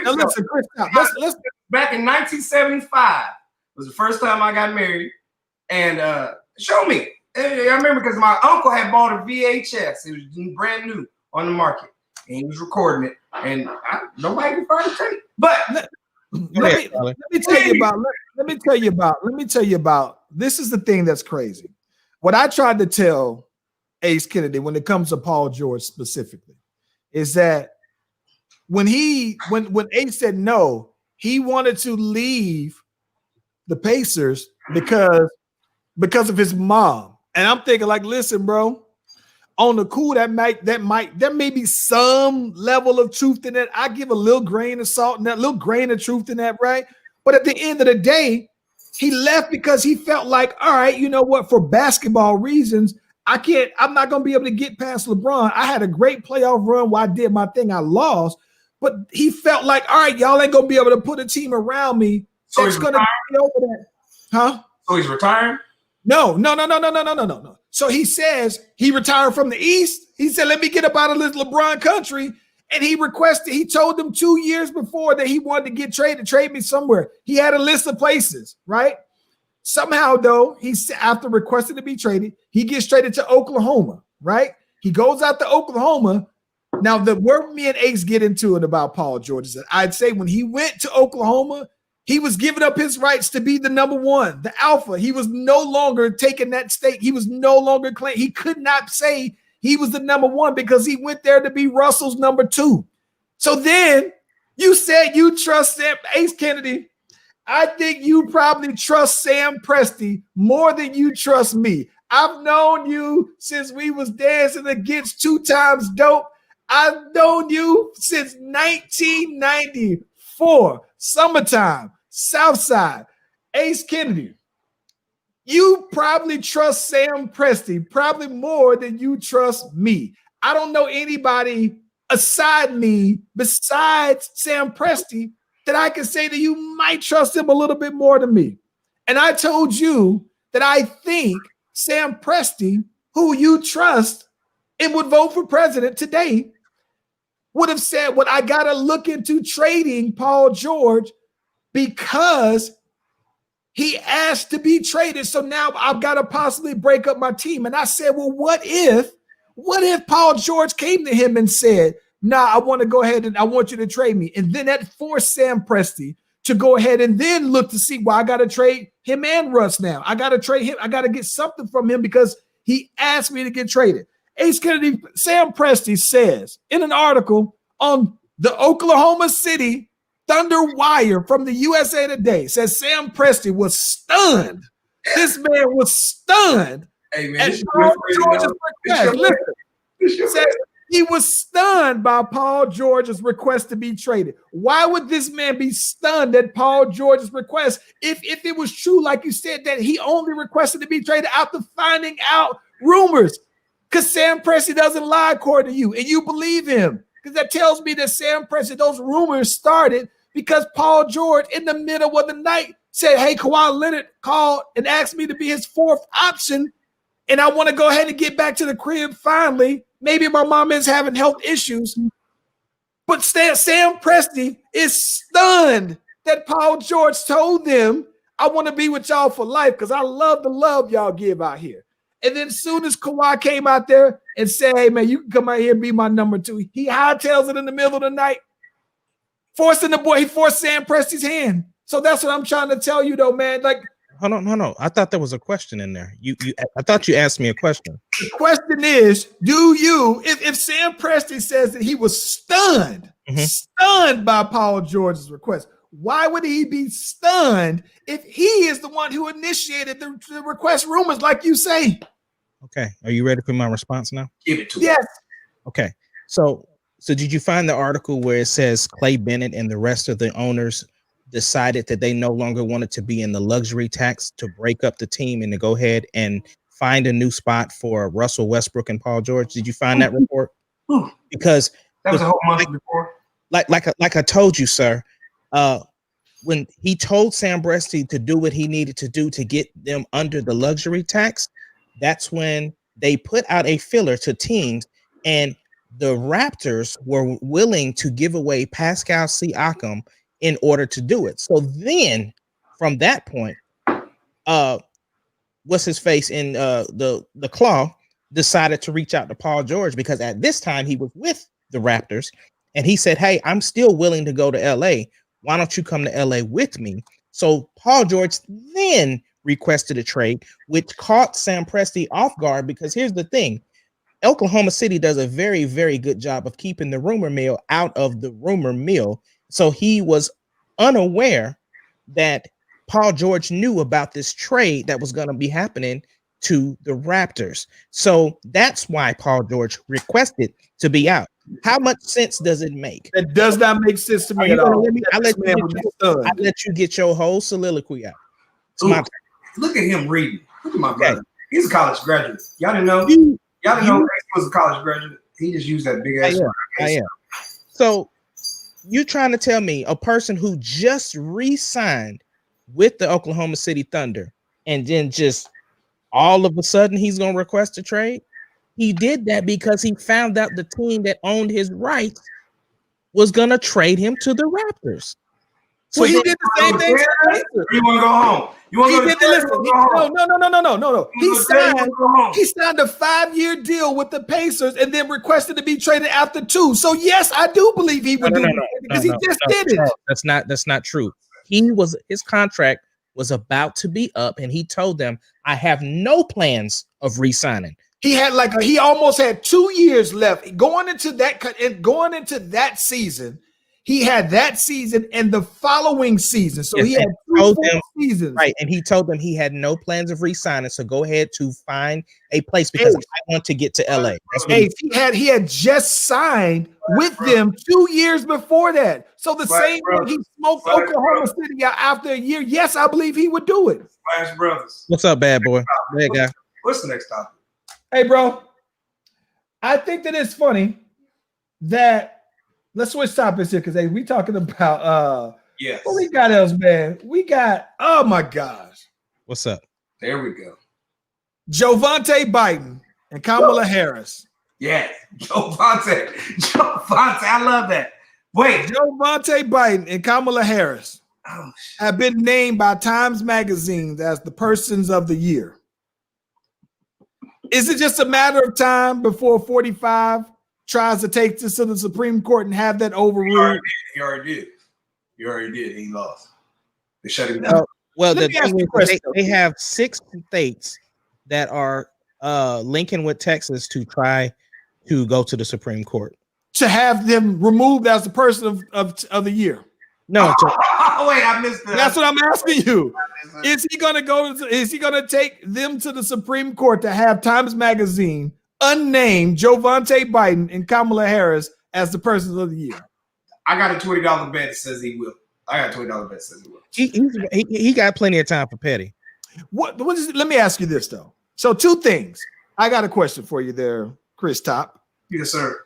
Now listen, Chris. Let's back in 1975 was the first time I got married, and show me. I remember because my uncle had bought a VHS. It was brand new on the market, and he was recording it, and nobody could find the tape. But let me tell you about. This is the thing that's crazy. What I tried to tell Ace Kennedy when it comes to Paul George specifically is that when Ace said no, he wanted to leave the Pacers because of his mom. And I'm thinking, like, listen, bro, on the cool, there may be some level of truth in that. I give a little grain of salt in that, little grain of truth in that, right? But at the end of the day, he left because he felt like, all right, you know what, for basketball reasons, I'm not gonna be able to get past LeBron. I had a great playoff run where I did my thing, I lost, but he felt like, all right, y'all ain't gonna be able to put a team around me that's gonna get over that. Huh? So he's retiring? No. So he says he retired from the East. He said, let me get up out of this LeBron country. And he told them 2 years before that he wanted to get traded, trade me somewhere. He had a list of places, right? Somehow, though, after requesting to be traded, he gets traded to Oklahoma, right? He goes out to Oklahoma. Now, where me and Ace get into it about Paul George is that I'd say when he went to Oklahoma, he was giving up his rights to be the number one, the alpha. He was no longer taking that stake. He was no longer claiming. He could not say he was the number one because he went there to be Russell's number two. So then you said you trust Ace Kennedy. I think you probably trust Sam Presti more than you trust me. I've known you since we was dancing against 2 Times Dope. I've known you since 1994. Summertime, Southside, Ace Kennedy. You probably trust Sam Presti probably more than you trust me. I don't know anybody besides Sam Presti that I can say that you might trust him a little bit more than me. And I told you that I think Sam Presti, who you trust and would vote for president today, would have said, well, I got to look into trading Paul George because he asked to be traded. So now I've got to possibly break up my team. And I said, well, what if Paul George came to him and said, nah, I want to go ahead and I want you to trade me. And then that forced Sam Presti to go ahead and then look to see, well, I got to trade him and Russ now. I got to trade him. I got to get something from him because he asked me to get traded. Ace Kennedy, Sam Presti says in an article on the Oklahoma City Thunder Wire from the USA Today, says Sam Presti was stunned. This man was stunned. Hey, man, at Paul George's request. Listen, says he was stunned by Paul George's request to be traded. Why would this man be stunned at Paul George's request if it was true, like you said, that he only requested to be traded after finding out rumors? Because Sam Presti doesn't lie according to you, and you believe him. Because that tells me that Sam Presti, those rumors started because Paul George, in the middle of the night, said, hey, Kawhi Leonard called and asked me to be his fourth option, and I want to go ahead and get back to the crib finally. Maybe my mom is having health issues. But Sam Presti is stunned that Paul George told them, I want to be with y'all for life because I love the love y'all give out here. And then as soon as Kawhi came out there and said, hey, man, you can come out here and be my number two, he hightails it in the middle of the night, he forced Sam Presti's hand. So that's what I'm trying to tell you, though, man. Like, hold on, no. I thought there was a question in there. I thought you asked me a question. The question is, if Sam Presti says that he was stunned by Paul George's request, why would he be stunned if he is the one who initiated the request rumors, like you say? Okay. Are you ready for my response now? Give it to Yes. him. Okay. So did you find the article where it says Clay Bennett and the rest of the owners decided that they no longer wanted to be in the luxury tax to break up the team and to go ahead and find a new spot for Russell Westbrook and Paul George? Did you find that report? Because that was a whole month before. Like I told you, sir, when he told Sam Presti to do what he needed to do to get them under the luxury tax, that's when they put out a filler to teams, and the Raptors were willing to give away Pascal Siakam in order to do it. So then from that point, what's his face in the Claw decided to reach out to Paul George, because at this time he was with the Raptors and he said, hey, I'm still willing to go to LA. Why don't you come to LA with me? So Paul George then requested a trade, which caught Sam Presti off guard, because here's the thing. Oklahoma City does a very, very good job of keeping the rumor mill out of the rumor mill. So he was unaware that Paul George knew about this trade that was going to be happening to the Raptors. So that's why Paul George requested to be out. How much sense does it make? It does not make sense to me at all. I'll let you get your whole soliloquy out. Ooh, look at him reading. Look at my brother. He's a college graduate. Y'all didn't know? Y'all didn't know he was a college graduate? He just used that big ass. I am. So you trying to tell me a person who just re-signed with the Oklahoma City Thunder and then just all of a sudden he's going to request a trade? He did that because he found out the team that owned his rights was going to trade him to the Raptors. So he did the same thing. You want to go home? You want to No. He signed a 5-year deal with the Pacers and then requested to be traded after 2. So yes, I do believe he would do it because he just did it. That's not true. His contract was about to be up, and he told them, "I have no plans of re-signing." He almost had 2 years left going into that season. He had that season and the following season. So he had 2 seasons. Right. And he told them he had no plans of re-signing. So go ahead to find a place because I want to get to LA. He had just signed with them 2 years before that. So the same way he smoked Oklahoma City out after a year. Yes, I believe he would do it. Splash Brothers. What's up, bad boy? Bad guy. What's the next topic? Hey, bro. I think that it's funny that let's switch topics here because we talking about what we got else, man. We got, oh my gosh. What's up? There we go. Jovante Biden and Kamala Harris. Yes. Jovante. I love that. Wait. Jovante Biden and Kamala Harris have been named by Times Magazine as the persons of the year. Is it just a matter of time before 45 tries to take this to the Supreme Court and have that overruled? He already did. He lost. They shut him down. Well, they have 6 states that are linking with Texas to try to go to the Supreme Court to have them removed as the person of the year. No, wait, I missed that. That's what I'm asking you. Is he going to take them to the Supreme Court to have Times Magazine unnamed Jovante Biden and Kamala Harris as the persons of the year? I got a $20 bet that says he will. He got plenty of time for petty. Let me ask you this though. So 2 things. I got a question for you there, Chris Top. Yes, sir.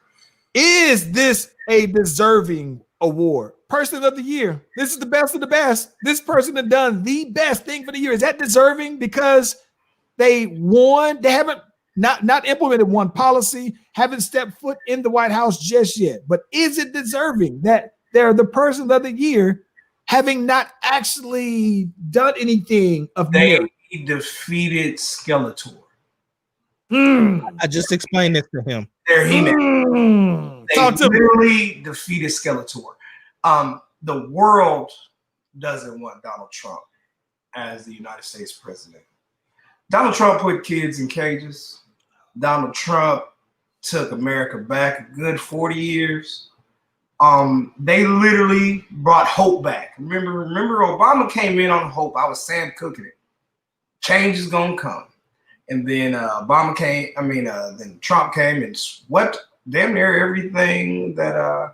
Is this a deserving award? Person of the year. This is the best of the best. This person has done the best thing for the year. Is that deserving because they won? They haven't not implemented one policy, haven't stepped foot in the White House just yet. But is it deserving that they're the person of the year, having not actually done anything of merit? They defeated Skeletor. I just explained this to him. They're He-Man. They literally defeated Skeletor. The world doesn't want Donald Trump as the United States president. Donald Trump put kids in cages. Donald Trump took America back a good 40 years. They literally brought hope back. Remember Obama came in on hope. I was Sam cooking it. Change is gonna come. And then Obama came. Then Trump came and swept damn near everything that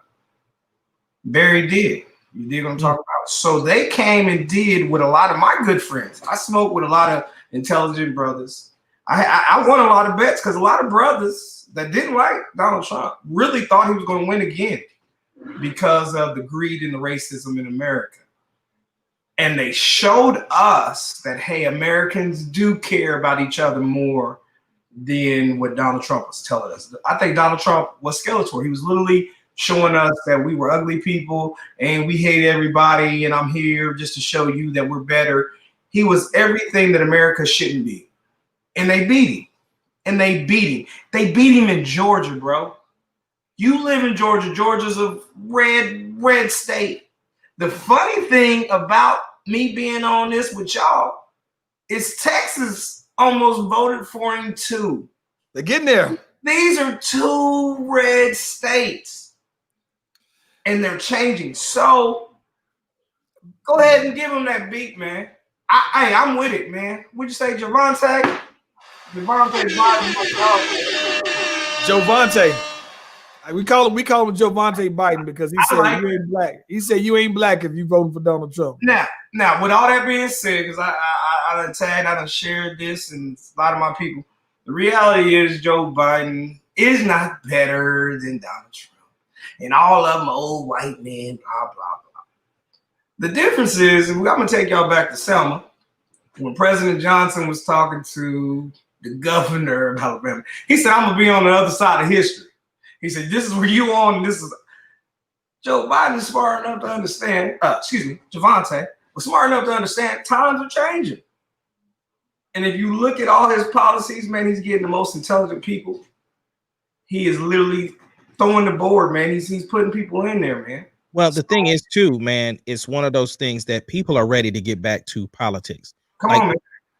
Barry did. You dig what I'm talking about? So they came and did with a lot of my good friends. I smoked with a lot of intelligent brothers. I won a lot of bets because a lot of brothers that didn't like Donald Trump really thought he was going to win again because of the greed and the racism in America. And they showed us that, hey, Americans do care about each other more than what Donald Trump was telling us. I think Donald Trump was Skeletor. He was literally showing us that we were ugly people and we hate everybody and I'm here just to show you that we're better. He was everything that America shouldn't be. And they beat him. They beat him in Georgia, bro. You live in Georgia. Georgia's a red state. The funny thing about me being on this with y'all is Texas almost voted for him too. They're getting there. These are two red states. And they're changing. So go ahead and give them that beat, man. I'm with it, man. Would you say Javante? Jovante. We call him Jovante Biden because he said you ain't black. He said you ain't black if you voting for Donald Trump. Now, with all that being said, because I done shared this and a lot of my people, the reality is Joe Biden is not better than Donald Trump. And all of them old white men, blah, blah, blah. The difference is, I'm going to take y'all back to Selma, when President Johnson was talking to the governor of Alabama. He said, I'm going to be on the other side of history. He said, this is where you on, and this is... Joe Biden is smart enough to understand, Javante was smart enough to understand times are changing. And if you look at all his policies, man, he's getting the most intelligent people. He is literally throwing the board, man. He's putting people in there, man. Well, the thing is, too, man, it's one of those things that people are ready to get back to politics. Come on, man.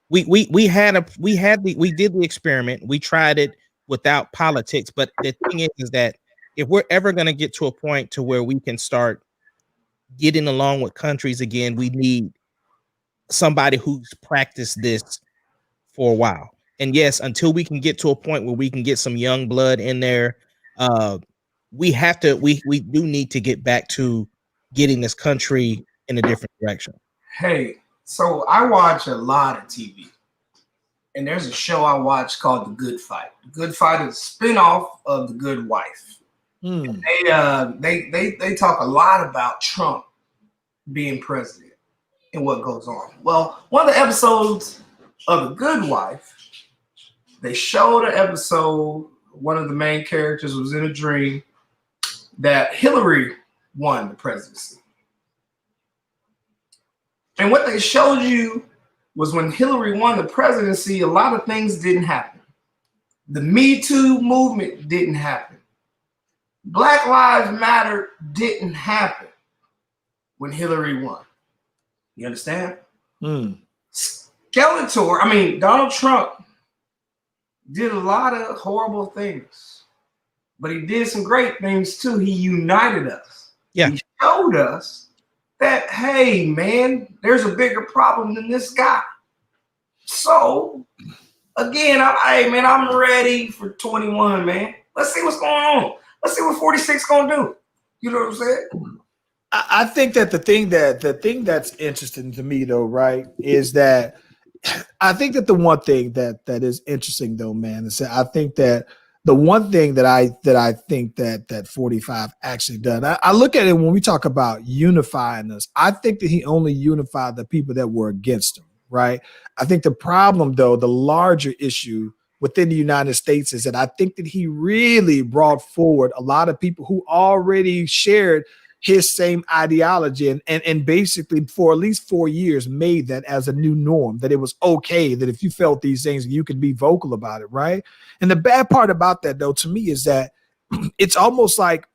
We did the experiment. We tried it without politics. But the thing is that if we're ever going to get to a point to where we can start getting along with countries again, we need somebody who's practiced this for a while. And yes, until we can get to a point where we can get some young blood in there, we do need to get back to getting this country in a different direction. Hey, so I watch a lot of TV, and there's a show I watch called The Good Fight. The Good Fight is a spinoff of The Good Wife. And they talk a lot about Trump being president and what goes on. Well, one of the episodes of The Good Wife, they showed an episode. One of the main characters was in a dream that Hillary won the presidency. And what they showed you was when Hillary won the presidency, a lot of things didn't happen. The Me Too movement didn't happen. Black Lives Matter didn't happen when Hillary won. You understand? Donald Trump did a lot of horrible things, but he did some great things too. He united us. Yeah. He showed us that, hey, man, there's a bigger problem than this guy. So, again, I'm ready for 21, man. Let's see what's going on. Let's see what 46 gonna do. You know what I'm saying? I think that the thing that's interesting to me, though, right, is that I think that the one thing that is interesting, though, man, is that I think that the one thing that I think that 45 actually done. I look at it when we talk about unifying us. I think that he only unified the people that were against him, right? I think the problem, though, the larger issue within the United States is that I think that he really brought forward a lot of people who already shared his same ideology and basically for at least 4 years made that as a new norm, that it was okay, that if you felt these things, you could be vocal about it, right? And the bad part about that, though, to me is that it's almost like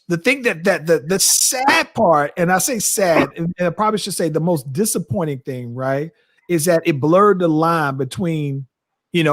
the thing that the sad part, and I say sad, and I probably should say the most disappointing thing, right, is that it blurred the line between,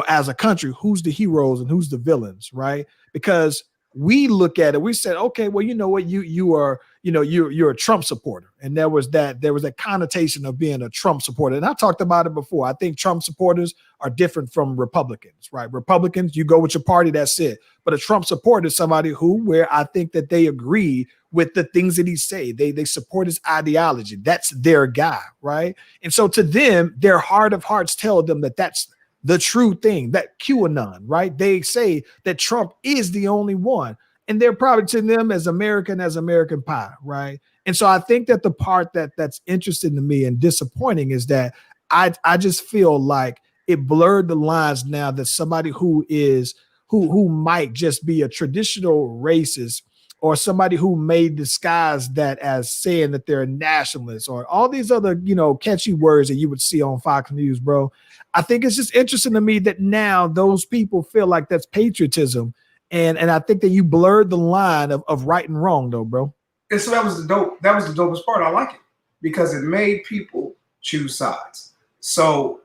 as a country, who's the heroes and who's the villains, right? Because we look at it, we said, okay, well, you know what, you are, you're a Trump supporter. And there was that connotation of being a Trump supporter. And I talked about it before. I think Trump supporters are different from Republicans, right? Republicans, you go with your party, that's it. But a Trump supporter is somebody where I think that they agree with the things that he say. They support his ideology. That's their guy, right? And so to them, their heart of hearts tell them that that's the true thing, that QAnon, right? They say that Trump is the only one. And they're probably to them as American pie, right? And so I think that the part that's interesting to me and disappointing is that I just feel like it blurred the lines now that somebody who might just be a traditional racist or somebody who may disguise that as saying that they're a nationalist or all these other, catchy words that you would see on Fox News, bro. I think it's just interesting to me that now those people feel like that's patriotism. And I think that you blurred the line of right and wrong, though, bro. And so that was the dopest part. I like it because it made people choose sides. So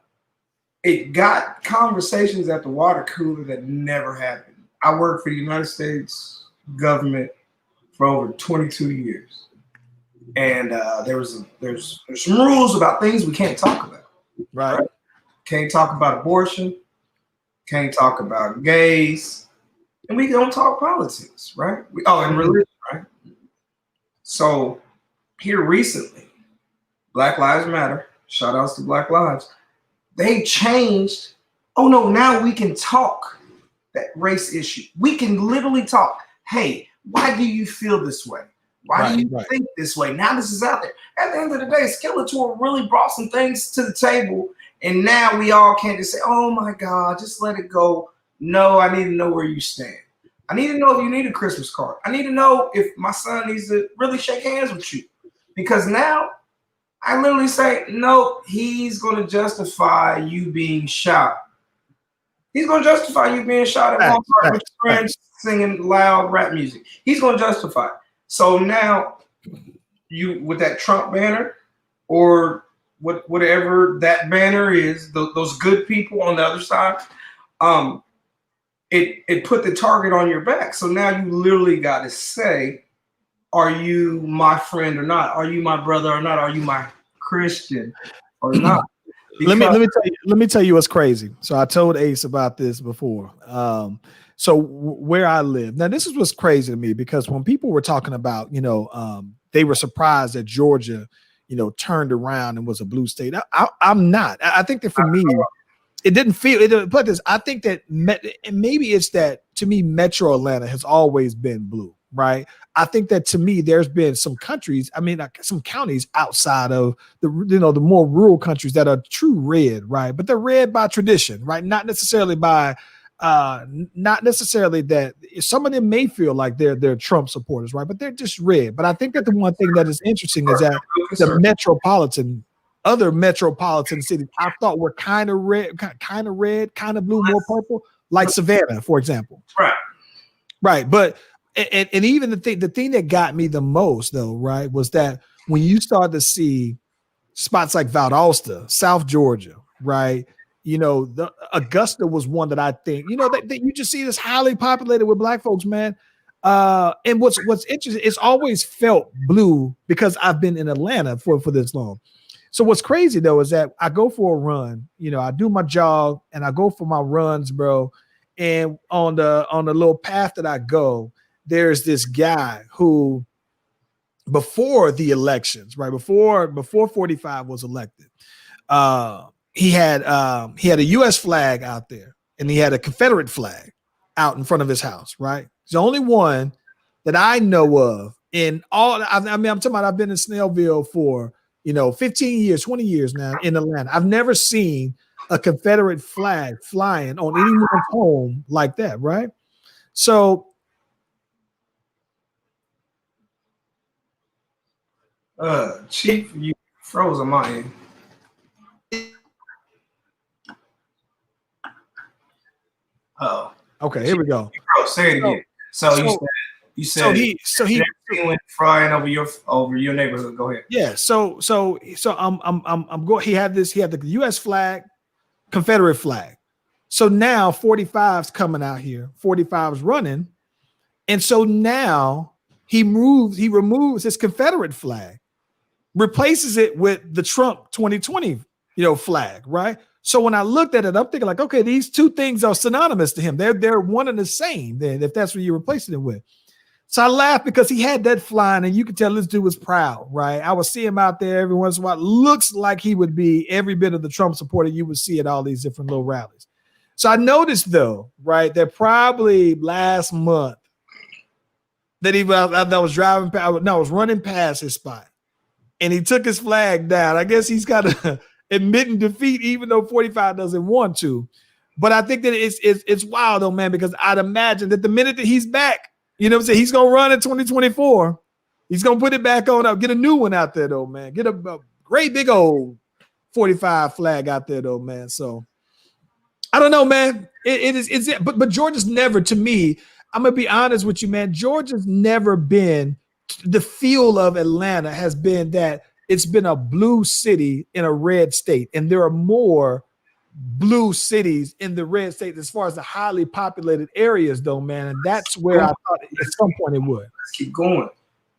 it got conversations at the water cooler that never happened. I worked for the United States government for over 22 years. And there's some rules about things we can't talk about. Right? Can't talk about abortion. Can't talk about gays. And we don't talk politics, right? And religion, right? So here recently, Black Lives Matter, shout outs to Black Lives, they changed. Oh no, now we can talk that race issue. We can literally talk. Hey, why do you feel this way? Why do you think this way? Now this is out there. At the end of the day, Skeletor really brought some things to the table. And now we all can't just say, oh my God, just let it go. No, I need to know where you stand. I need to know if you need a Christmas card. I need to know if my son needs to really shake hands with you. Because now I literally say, no, he's going to justify you being shot. He's going to justify you being shot at Walmart with your friends singing loud rap music. He's going to justify it. So now you, with that Trump banner or whatever that banner is, those good people on the other side, it put the target on your back. So now you literally got to say, are you my friend or not? Are you my brother or not? Are you my Christian or not? Let me tell you what's crazy. So I told Ace about this before. Where I live now, this is what's crazy to me because when people were talking about, they were surprised that Georgia, turned around and was a blue state. I'm not. I think that for me, it didn't feel it. Put this. I think that maybe it's that to me, Metro Atlanta has always been blue, right? I think that to me, there's been some countries. I mean, some counties outside of the more rural countries that are true red, right? But they're red by tradition, right? Not necessarily by, not necessarily that some of them may feel like they're Trump supporters, right? But they're just red. But I think that the one thing that is interesting is that the other metropolitan cities I thought were kind of red, kind of blue, more purple, like Savannah, for example. Right. But and even the thing that got me the most though, right, was that when you start to see spots like Valdosta, South Georgia, right? The Augusta was one that I think, that you just see this highly populated with black folks, man. And what's interesting, it's always felt blue because I've been in Atlanta for this long. So what's crazy though is that I go for a run, I do my jog and I go for my runs, bro. And on the little path that I go, there's this guy who, before the elections, right before 45 was elected, he had a U.S. flag out there and he had a Confederate flag out in front of his house. Right, it's the only one that I know of in all. I'm talking about I've been in Snellville for 15 years, 20 years now in Atlanta. I've never seen a Confederate flag flying on anyone's home like that, right? So Chief, you froze on my end. Oh. Okay, here we go. Say it again. You said he went flying over your neighborhood. Go ahead. Yeah. So I'm going. He had the U.S. flag, Confederate flag. So now 45's coming out here. 45's running, And so now he removes his Confederate flag, replaces it with the Trump 2020, flag, right? So when I looked at it, I'm thinking like, okay, these two things are synonymous to him. They're one and the same then, if that's what you're replacing it with. So I laughed because he had that flying, and you could tell this dude was proud, right? I would see him out there every once in a while. Looks like he would be every bit of the Trump supporter you would see at all these different little rallies. So I noticed, though, right, that probably last month that I was driving past, I was running past his spot, and he took his flag down. I guess he's got to admitting defeat, even though 45 doesn't want to. But I think that it's wild, though, man, because I'd imagine that the minute that he's back, you know what I'm saying, he's going to run in 2024. He's going to put it back on up. Get a new one out there, though, man. Get a great big old 45 flag out there, though, man. So I don't know, man. But Georgia's never, to me, I'm going to be honest with you, man. Georgia's never been, the feel of Atlanta has been that it's been a blue city in a red state. And there are more blue cities in the red state as far as the highly populated areas, though, man. And that's where I thought at some point it would. Let's keep going.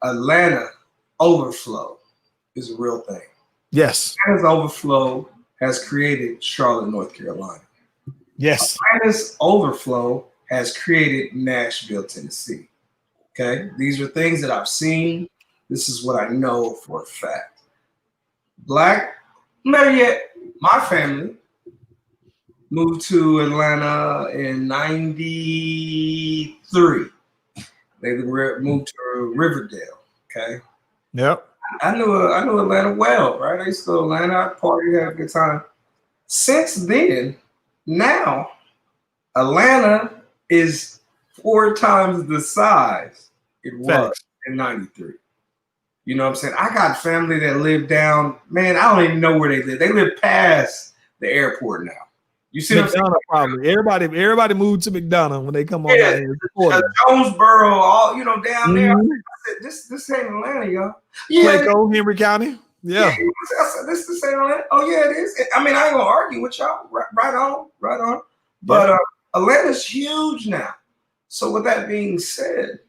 Atlanta overflow is a real thing. Yes. Atlanta's overflow has created Charlotte, North Carolina. Yes. Atlanta's overflow has created Nashville, Tennessee. Okay. These are things that I've seen. This is what I know for a fact. Better yet, my family moved to Atlanta in 93. They moved to Riverdale. Okay. Yep. I knew Atlanta well, right? I used to go to Atlanta, party, have a good time. Since then, now Atlanta is 4 times the size it was in 93. You know what I'm saying? I got family that live down, man, I don't even know where they live. They live past the airport now. You see what I'm saying? Probably. Everybody moved to McDonough when they come on out here. Jonesboro, all down there. Mm-hmm. I said, this ain't Atlanta, y'all. Clayco, Henry County. Yeah. I said, this ain't Atlanta. Oh yeah, it is. I mean, I ain't gonna argue with y'all. Right on. But Atlanta's huge now. So with that being said,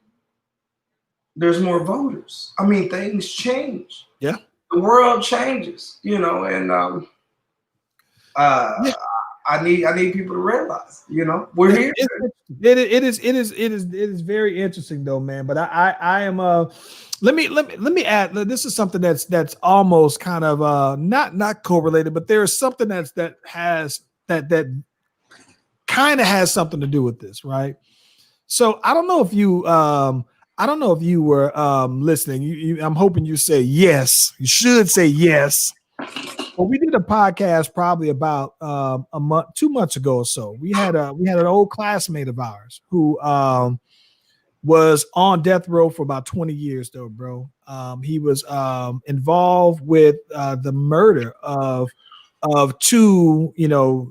there's more voters. I mean, things change. Yeah. The world changes, and I need people to realize, we're here. It is very interesting, though, man. But I am let me add. This is something that's almost kind of not correlated, but there is something that kind of has something to do with this, right? So I don't know if you were listening. I'm hoping you say yes. You should say yes. Well, we did a podcast probably about 2 months ago or so. We had an old classmate of ours who was on death row for about 20 years, though, bro. He was involved with the murder of 2,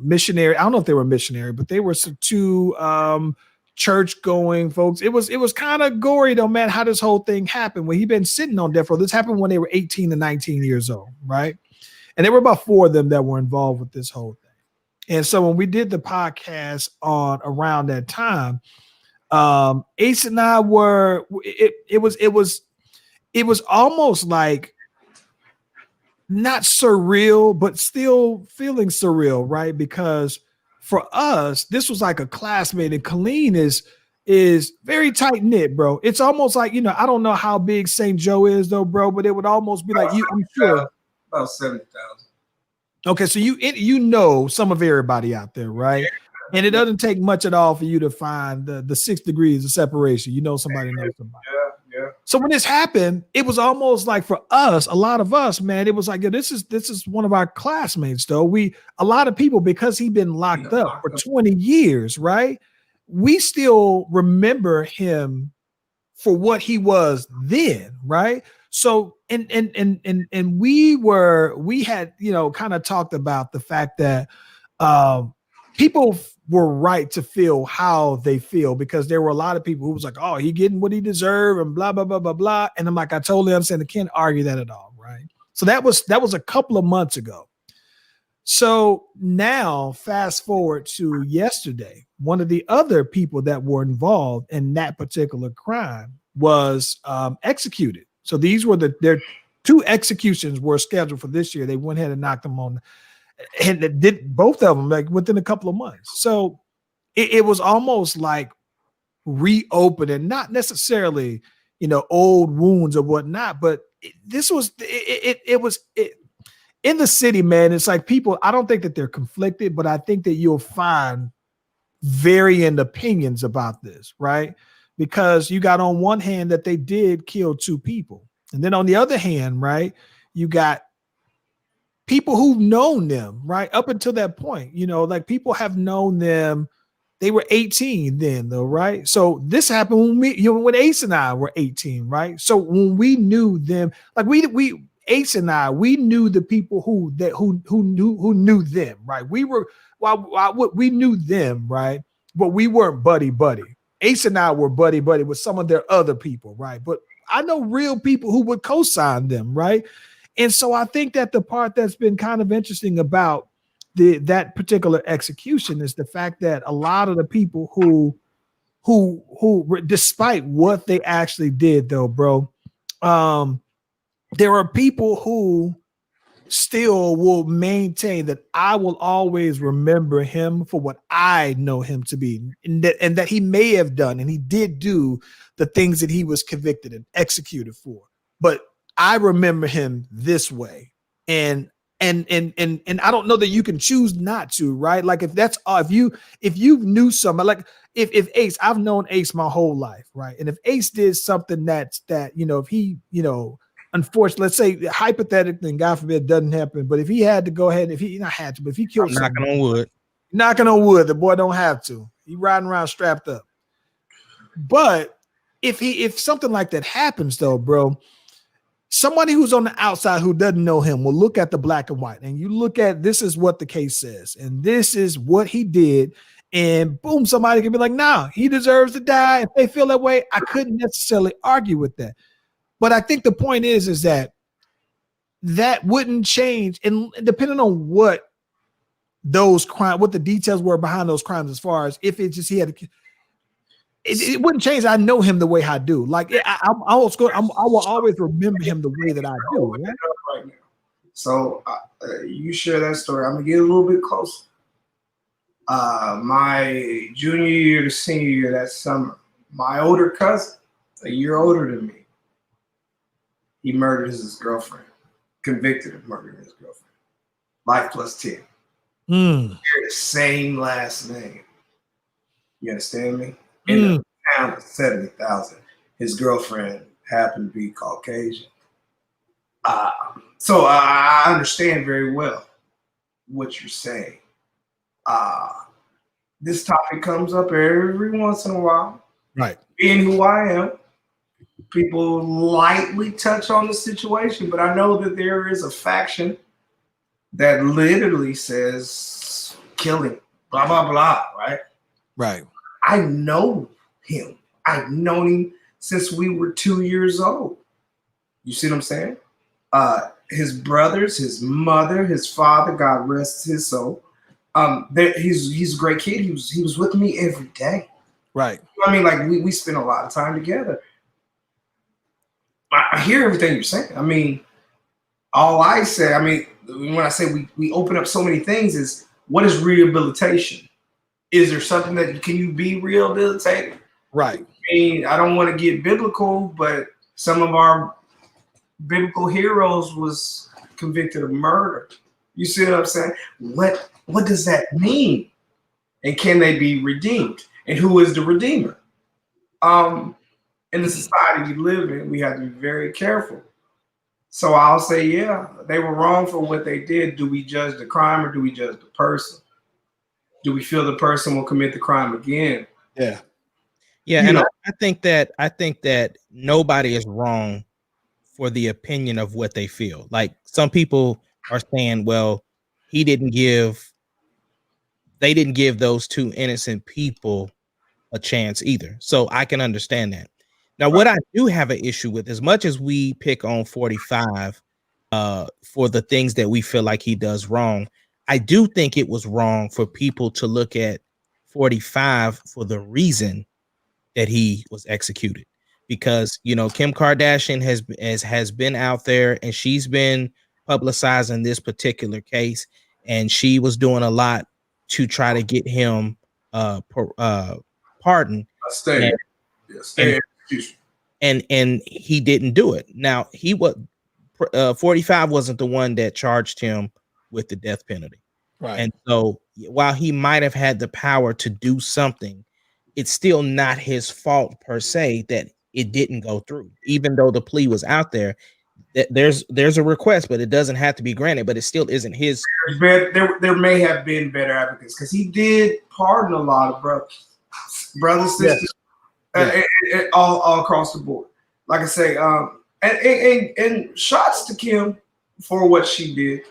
missionary. I don't know if they were missionary, but they were some 2 church-going folks. It was kind of gory, though, man, how this whole thing happened. When he'd been sitting on death row. This happened when they were 18 to 19 years old, right? And there were about 4 of them that were involved with this whole thing. And so when we did the podcast around that time, Ace and I were, it was almost like not surreal, but still feeling surreal, right? Because for us, this was like a classmate, and Colleen is very tight knit, bro. It's almost like, I don't know how big St. Joe is, though, bro, but it would almost be like I'm sure. About 70,000. Okay, so you know some of everybody out there, right? And it doesn't take much at all for you to find the 6 degrees of separation. You know somebody knows somebody. Yeah. So when this happened, it was almost like for us, a lot of us, man, it was like, this is one of our classmates, though. A lot of people, because he'd been locked up for 20 years, right? We still remember him for what he was then, right? So and we had kind of talked about the fact that people were right to feel how they feel, because there were a lot of people who was like, oh, he getting what he deserved and blah blah blah blah blah. And I'm like, I totally understand. I can't argue that at all, right? So that was a couple of months ago. So now, fast forward to yesterday, one of the other people that were involved in that particular crime was executed. So these were their two executions were scheduled for this year. They went ahead and knocked them on, and they did both of them like within a couple of months. So it was almost like reopening, not necessarily, old wounds or whatnot, but this was in the city, man. It's like people, I don't think that they're conflicted, but I think that you'll find varying opinions about this, right? Because you got on one hand that they did kill two people. And then on the other hand, right, you got people who've known them, right, up until that point. Like people have known them. They were 18 then, though, right? So this happened when Ace and I were 18, right? So when we knew them, like we Ace and I, we knew the people who knew them, right? We knew them, right? But we weren't buddy. Ace and I were buddy with some of their other people, right? But I know real people who would co-sign them, right? And so I think that the part that's been kind of interesting about that particular execution is the fact that a lot of the people who despite what they actually did, though, bro, there are people who still will maintain that I will always remember him for what I know him to be, and that he may have done, and he did do the things that he was convicted and executed for. But I remember him this way, and I don't know that you can choose not to, right? Like if that's if you knew somebody, like if Ace, I've known Ace my whole life, right? And if Ace did something that if he unfortunately, let's say hypothetically, and God forbid, it doesn't happen, but if he had to go ahead, if he not had to, but if he killed someone, knocking on wood, the boy don't have to. He riding around strapped up. But if something like that happens, though, bro, somebody who's on the outside who doesn't know him will look at the black and white, and you look at this is what the case says, and this is what he did, and boom, somebody can be like, "Nah, he deserves to die." If they feel that way, I couldn't necessarily argue with that. But I think the point is that wouldn't change, and depending on what those crimes, what the details were behind those crimes, as far as if it just he had. It wouldn't change. I know him the way I do. Like I will always remember him the way that I do. Right? Right now. So you share that story. I'm gonna get a little bit closer. My junior year to senior year that summer, my older cousin, a year older than me, he murdered his girlfriend, convicted of murdering his girlfriend. Life plus 10. They're the same last name. You understand me? In a town of 70,000, his girlfriend happened to be Caucasian. So I understand very well what you're saying. This topic comes up every once in a while. Right. Being who I am, people lightly touch on the situation, but I know that there is a faction that literally says killing, blah, blah, blah, right? Right. I know him. I've known him since we were 2 years old. You see what I'm saying? His brothers, his mother, his father, God rest his soul. He's a great kid. He was with me every day. Right. I mean, like we spent a lot of time together. I hear everything you're saying. I mean, all I say, I mean, when I say we open up so many things is what is rehabilitation? Is there something that can you be rehabilitated? Right. I mean, I don't want to get biblical, but some of our biblical heroes was convicted of murder. You see what I'm saying? What does that mean? And can they be redeemed? And who is the redeemer? In the society we live in, we have to be very careful. So I'll say, yeah, they were wrong for what they did. Do we judge the crime or do we judge the person? Do we feel the person will commit the crime again? Yeah. Yeah, and I think that nobody is wrong for the opinion of what they feel. Like some people are saying, well, they didn't give those two innocent people a chance either. So I can understand that. Now, what I do have an issue with, as much as we pick on 45 for the things that we feel like he does wrong, I do think it was wrong for people to look at 45 for the reason that he was executed, because Kim Kardashian has been out there and she's been publicizing this particular case, and she was doing a lot to try to get him pardoned. Stay. And he didn't do it. Now 45 wasn't the one that charged him with the death penalty. Right. And so while he might have had the power to do something, it's still not his fault per se that it didn't go through, even though the plea was out there. There's a request, but it doesn't have to be granted, but it still isn't his. There may have been better advocates, because he did pardon a lot of brothers, sisters, all across the board. Like I say, and shots to Kim for what she did.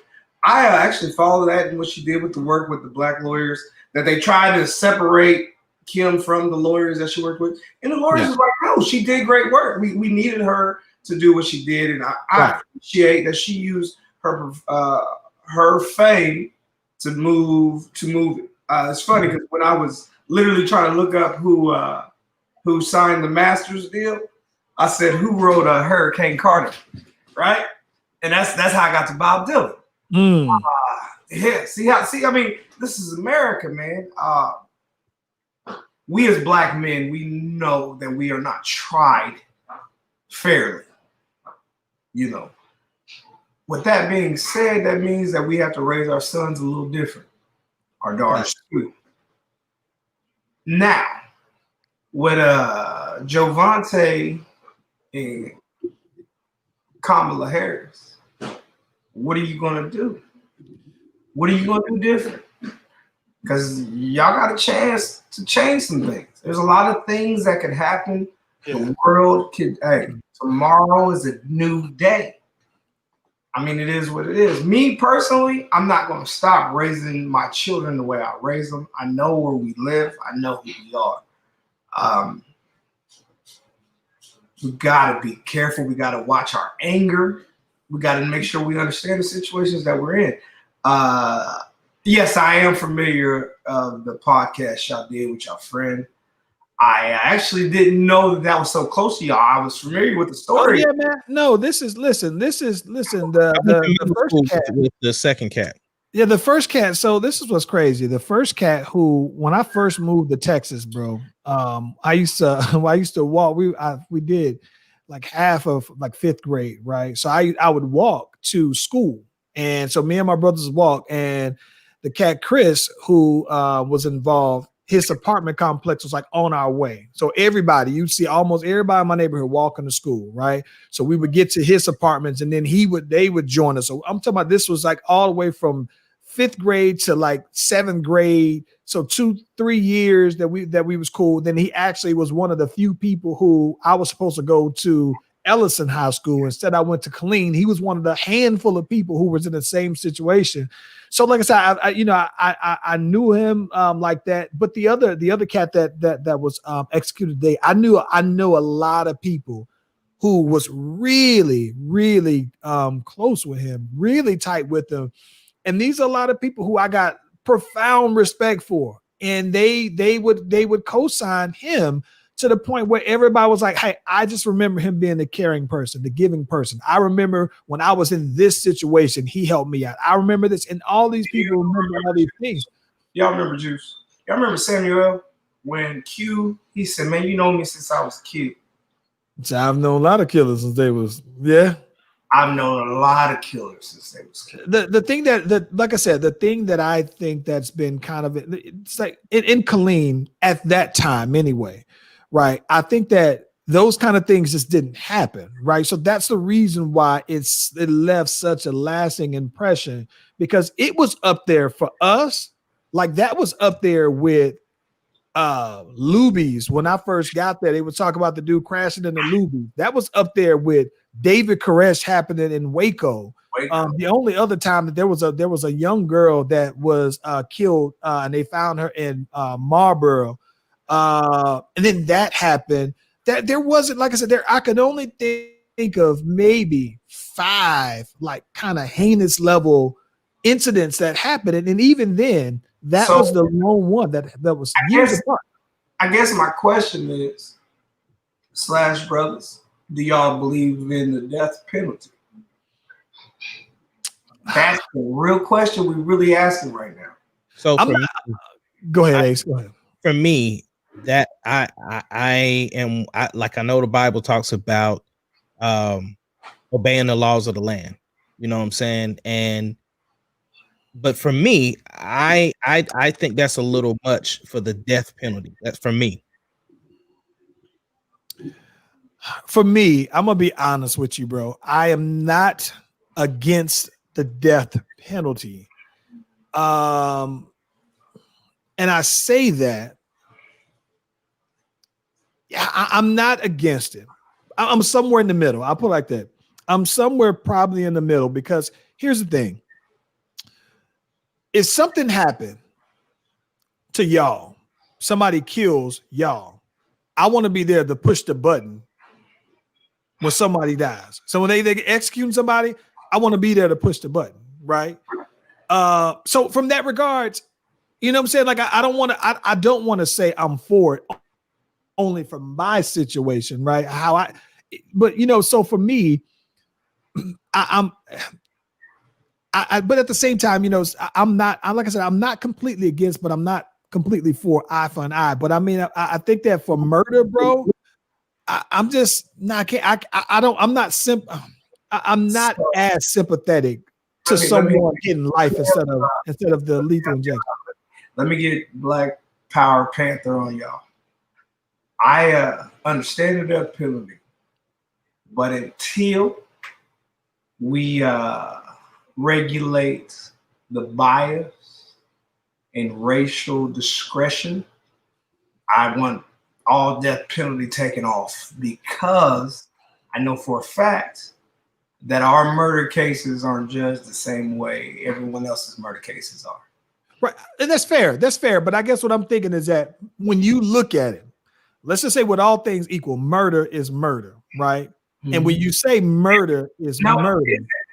I actually follow that and what she did with the work with the black lawyers, that they tried to separate Kim from the lawyers that she worked with. And the lawyers was like, no, she did great work. We needed her to do what she did. And I appreciate that she used her fame to move it. It's funny because when I was literally trying to look up who signed the Masters deal, I said, who wrote Hurricane Carter, right? And that's how I got to Bob Dylan. I mean, this is America, man. We as black men, we know that we are not tried fairly. With that being said, that means that we have to raise our sons a little different, our daughters too. Now, with Jovante and Kamala Harris, what are you gonna do? What are you gonna do different? Because y'all got a chance to change some things. There's a lot of things that could happen. Yeah. The world could. Hey, tomorrow is a new day. I mean, it is what it is. Me personally, I'm not going to stop raising my children the way I raise them. I know where we live. I know who we are. We got to be careful. We got to watch our anger. We got to make sure we understand the situations that we're in. Yes, I am familiar of the podcast y'all did with your friend. I actually didn't know that was so close to y'all. I was familiar with the story. Oh, yeah, man. No, this is the first cat with the second cat. Yeah, the first cat. So this is what's crazy. The first cat who, when I first moved to Texas, bro, I used to walk. We did like half of like fifth grade, right? So I would walk to school, and so me and my brothers walk, and the cat Chris, who was involved, his apartment complex was like on our way. So everybody, you'd see almost everybody in my neighborhood walking to school, right? So we would get to his apartments, and then they would join us. So I'm talking about, this was like all the way from fifth grade to like seventh grade. So 2-3 years that we was cool. Then he actually was one of the few people who I was supposed to go to Ellison High School. Instead, I went to Killeen. He was one of the handful of people who was in the same situation. So, like I said, I knew him like that. But the other cat that was executed today, I know a lot of people who was really, really close with him, really tight with him. And these are a lot of people who I got profound respect for, and they would co-sign him to the point where everybody was like, hey, I just remember him being the caring person, the giving person. I remember when I was in this situation, he helped me out. I remember this, and all these people remember all these things. Y'all remember Juice? Y'all remember Samuel when Q, he said, man, you know me since I was a kid. So I've known a lot of killers since they was, yeah. I've known a lot of killers since they was kids. The thing that like I said, the thing that I think that's been kind of, it's like in Killeen at that time anyway, right? I think that those kind of things just didn't happen, right? So that's the reason why it left such a lasting impression, because it was up there for us. Like that was up there with Luby's. When I first got there, they would talk about the dude crashing in the Luby's. That was up there with David Koresh happening in Waco. The only other time that there was a young girl that was killed, and they found her in Marlboro, and then that happened. That there wasn't, like I said, I could only think of maybe 5 like kind of heinous level incidents that happened, and even then, that So, was the lone one that was years apart. I guess my question is, Slash Brothers, do y'all believe in the death penalty? That's the real question we're really asking right now. So Go ahead, Ace. Go ahead. For me, that I like, I know the Bible talks about obeying the laws of the land. You know what I'm saying? But for me, I think that's a little much for the death penalty. That's for me. For me, I'm gonna be honest with you, bro. I am not against the death penalty. And I say that, yeah, I'm not against it. I'm somewhere in the middle. I'll put it like that. I'm somewhere probably in the middle, because here's the thing. If something happened to y'all, somebody kills y'all, I want to be there to push the button when somebody dies. So when they execute somebody, I want to be there to push the button, right? So from that regards, you know what I'm saying? Like, I don't want to say I'm for it only for my situation, right? But you know, so for me, but at the same time, you know, like I said, I'm not completely against, but I'm not completely for eye for an eye. But I mean, I think that for murder, bro, I'm just not. I'm not as sympathetic to someone getting life instead of the lethal injection. Let me get Black Power Panther on y'all. I understand the death penalty, but until we regulate the bias and racial discretion, I want all death penalty taken off, because I know for a fact that our murder cases aren't judged the same way everyone else's murder cases are. Right. And that's fair. That's fair. But I guess what I'm thinking is that when you look at it, let's just say with all things equal, murder is murder, right? Mm-hmm. And when you say murder is murder.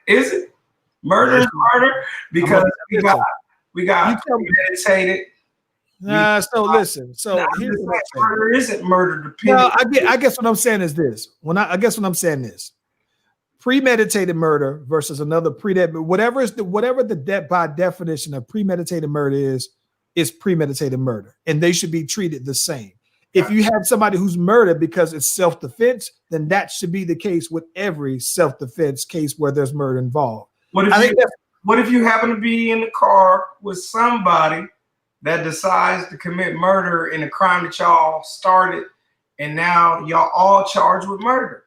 Is it? Murder is murder? Because we got premeditated. So listen. So here's what I'm saying. Murder isn't murder. No, I guess what I'm saying is this. Premeditated murder versus another whatever the by definition of premeditated murder is premeditated murder, and they should be treated the same. If you have somebody who's murdered because it's self-defense, then that should be the case with every self-defense case where there's murder involved. What if you happen to be in the car with somebody that decides to commit murder in a crime that y'all started, and now y'all all charged with murder?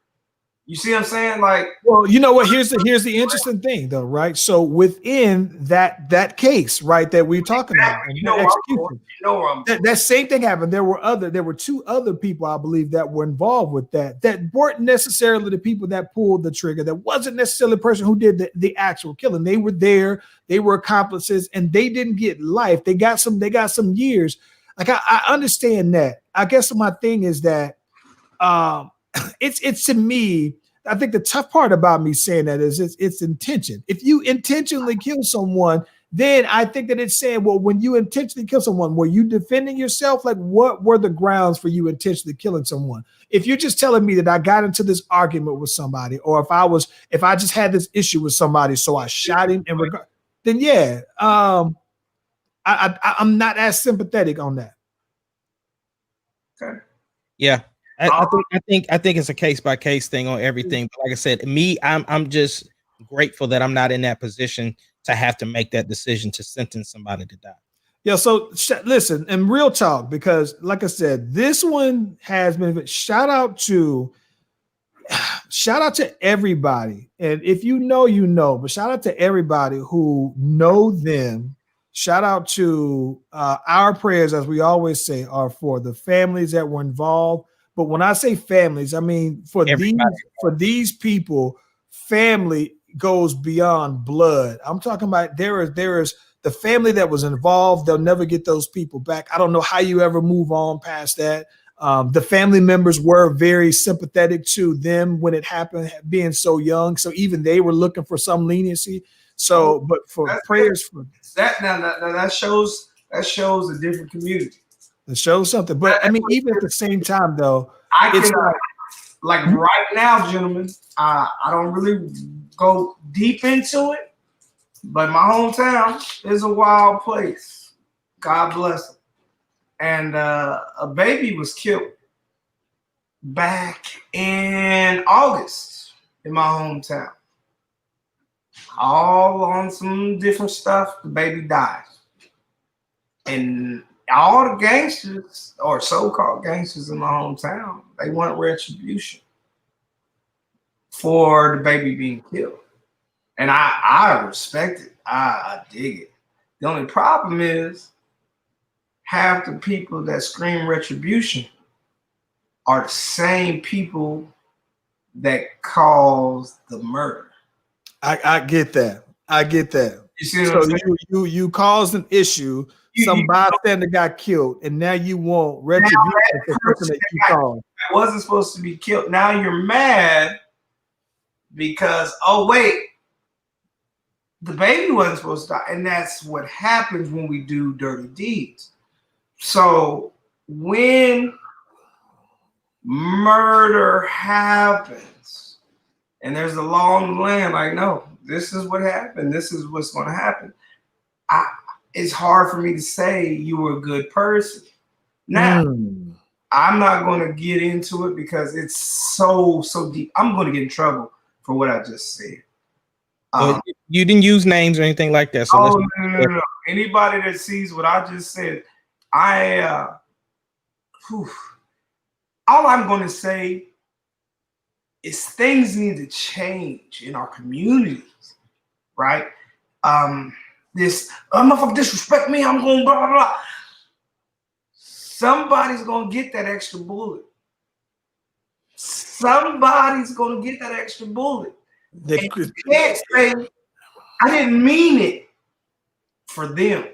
You see what I'm saying? Like, well, you know what? Here's the interesting thing, though, right? So within that case, right, that we're talking about, that same thing happened. There were two other people, I believe, that were involved with that weren't necessarily the people that pulled the trigger. That wasn't necessarily the person who did the actual killing. They were there, they were accomplices, and they didn't get life. They got some years. Like, I understand that. I guess my thing is that it's to me, I think the tough part about me saying that is it's intention. If you intentionally kill someone, then I think that it's saying, well, when you intentionally kill someone, were you defending yourself? Like, what were the grounds for you intentionally killing someone? If you're just telling me that I got into this argument with somebody, or if I just had this issue with somebody, so I shot him, then yeah, I'm not as sympathetic on that. Okay. Yeah. I think it's a case by case thing on everything. But like I said, I'm just grateful that I'm not in that position to have to make that decision to sentence somebody to die. Yeah. So listen, and real talk, because like I said, this one has been shout out to everybody. And if you know, but shout out to everybody who know them. Shout out to our prayers, as we always say, are for the families that were involved. But when I say families, I mean for these people, family goes beyond blood. I'm talking about there is the family that was involved. They'll never get those people back. I don't know how you ever move on past that. The family members were very sympathetic to them when it happened, being so young. So even they were looking for some leniency. So, but for prayers for that that shows a different community. it shows something. But I mean, even at the same time, though, it's like right now, gentlemen. I don't really go deep into it, but my hometown is a wild place. God bless them. And a baby was killed back in August in my hometown. All on some different stuff. The baby died. And all the gangsters, or so-called gangsters in my hometown, they want retribution for the baby being killed. And I respect it. I dig it. The only problem is half the people that scream retribution are the same people that cause the murder. I get that. I get that. You see what I'm saying? You caused an issue. Some bystander got killed, and now you want retribution for something that you caused. Wasn't supposed to be killed. Now you're mad because wait, the baby wasn't supposed to die, and that's what happens when we do dirty deeds. So when murder happens, and there's a law in the land, like, no, this is what happened. This is what's going to happen. It's hard for me to say you were a good person. Now, I'm not going to get into it because it's so deep. I'm going to get in trouble for what I just said. You didn't use names or anything like that. So no. Anybody that sees what I just said, all I'm going to say is things need to change in our communities, right? This motherfucker disrespect me, I'm going blah, blah, blah. Somebody's going to get that extra bullet. Somebody's going to get that extra bullet. You can't say, I didn't mean it for them.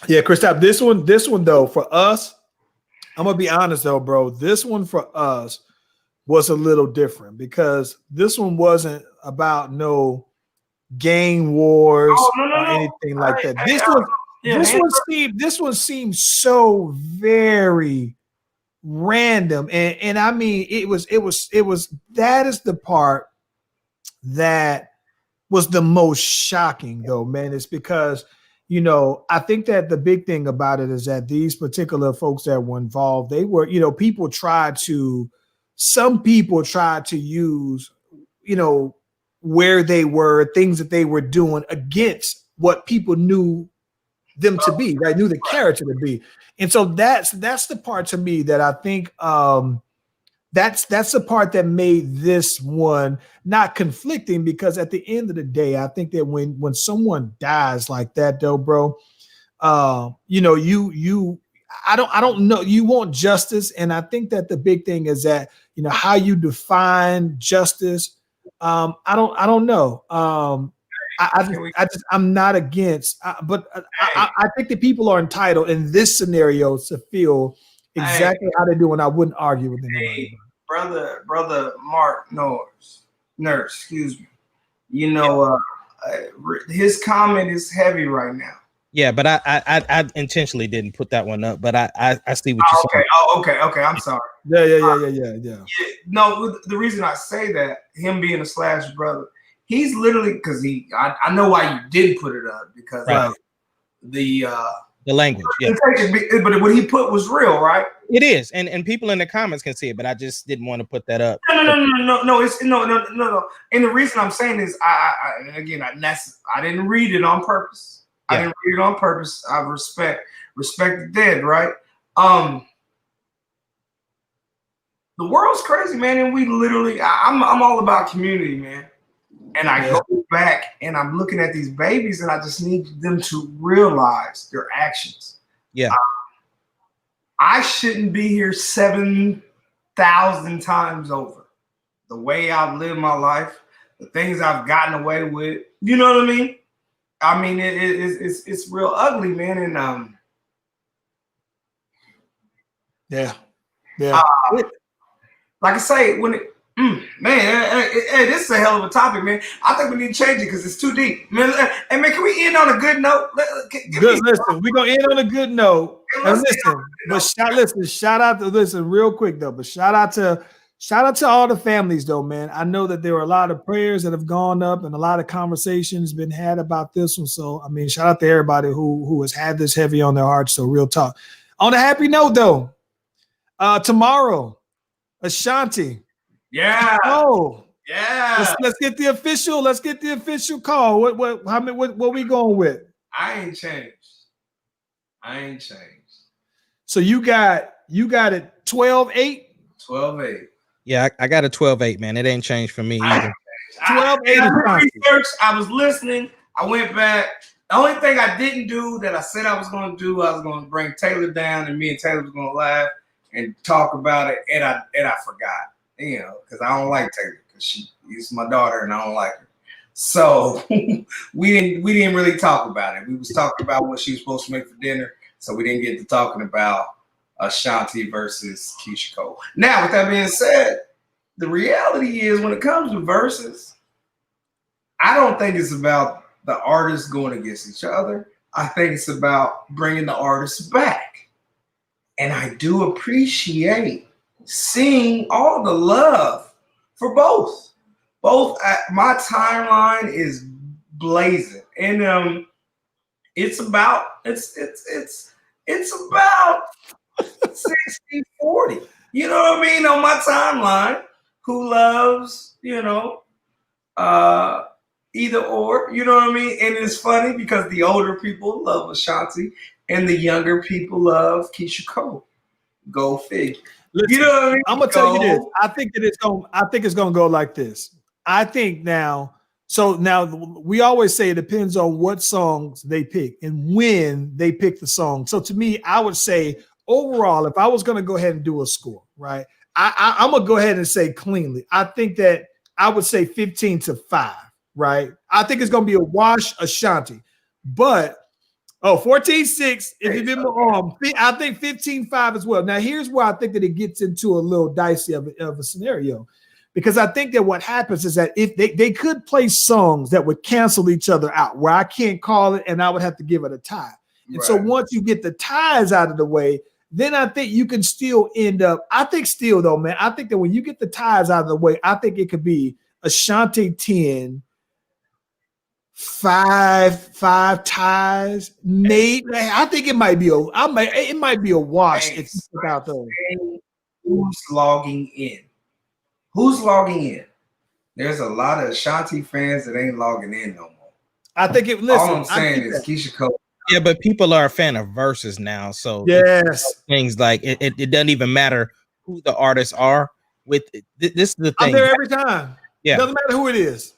Yeah, Kristaps, this one though, for us, I'm gonna be honest though, bro. This one for us was a little different because this one wasn't about no gang wars or anything like that. This one seemed so very random, and I mean it was that is the part that was the most shocking though, man. It's because I think that the big thing about it is that these particular folks that were involved, they were, some people tried to use, where they were, things that they were doing against what people knew them to be, right? Knew the character to be. And so that's the part to me that I think that's the part that made this one not conflicting, because at the end of the day, I think that when someone dies like that though, bro, I don't know, you want justice. And I think that the big thing is that, how you define justice. I don't know. I'm not against, but I think that people are entitled in this scenario to feel exactly how they do, and I wouldn't argue with anybody. Brother Mark Nurse, excuse me. His comment is heavy right now. Yeah, but I intentionally didn't put that one up, but I see what you're saying. Okay. I'm sorry. Yeah. No, the reason I say that, him being a Slash brother, he's literally, because I know why you didn't put it up, because the language, yeah. But what he put was real, right? It is, and people in the comments can see it, but I just didn't want to put that up. No. It's no. And the reason I'm saying is, I didn't read it on purpose. Yeah. I didn't read it on purpose. I respect the dead, right? The world's crazy, man, and we literally, I'm all about community, man. And I go back and I'm looking at these babies, and I just need them to realize their actions. Yeah. I shouldn't be here 7,000 times over. The way I've lived my life, the things I've gotten away with, you know what I mean? I mean, it's real ugly, man. And yeah. Like I say, when Man, hey, this is a hell of a topic, man. I think we need to change it because it's too deep. Man, hey, man, can we end on a good note? Good. Listen, we're gonna end on a good note. And shout out to real quick though, but shout out to all the families though, man. I know that there are a lot of prayers that have gone up and a lot of conversations been had about this one. So I mean, shout out to everybody who has had this heavy on their hearts. So real talk. On a happy note though, tomorrow, Ashanti. Yeah. Oh, yeah. Let's get the official call. What we going with? I ain't changed. So you got it 12-8? 12-8. Yeah, I got a 12-8, man. It ain't changed for me either. 12-8. I was listening. I went back. The only thing I didn't do that I said I was going to do, I was going to bring Taylor down, and me and Taylor was going to laugh and talk about it, and I forgot. You know, because I don't like Taylor because she's my daughter and I don't like her. So we didn't really talk about it. We was talking about what she was supposed to make for dinner, so we didn't get to talking about Ashanti versus Keyshia Cole. Now, with that being said, the reality is when it comes to verses, I don't think it's about the artists going against each other. I think it's about bringing the artists back, and I do appreciate seeing all the love for both. My timeline is blazing, and it's about 60-40. You know what I mean? On my timeline, who loves, either or, you know what I mean? And it's funny because the older people love Ashanti and the younger people love Keyshia Cole. Go figure. Listen, you know what I mean? I'm gonna tell you this. I think it's gonna go like this. I think now we always say it depends on what songs they pick and when they pick the song. So to me, I would say overall, if I was gonna go ahead and do a score, right? I'm gonna go ahead and say cleanly. I think that I would say 15-5, right? I think it's gonna be a wash Ashanti, but 14-6. If you've been I think 15-5 as well. Now, here's where I think that it gets into a little dicey of a scenario, because I think that what happens is that if they could play songs that would cancel each other out, where I can't call it and I would have to give it a tie. And so once you get the ties out of the way, then I think you can still end up. I think still though, man, I think that when you get the ties out of the way, I think it could be Ashanti 10. Five ties, Nate. I think it might be a wash if you put out those. Who's logging in? Who's logging in? There's a lot of Ashanti fans that ain't logging in no more. I think it. Listen, all I'm saying is Keyshia Cole. Yeah, but people are a fan of verses now, so yes, things like it doesn't even matter who the artists are. With this is the thing. I'm there every time. Yeah, doesn't matter who it is.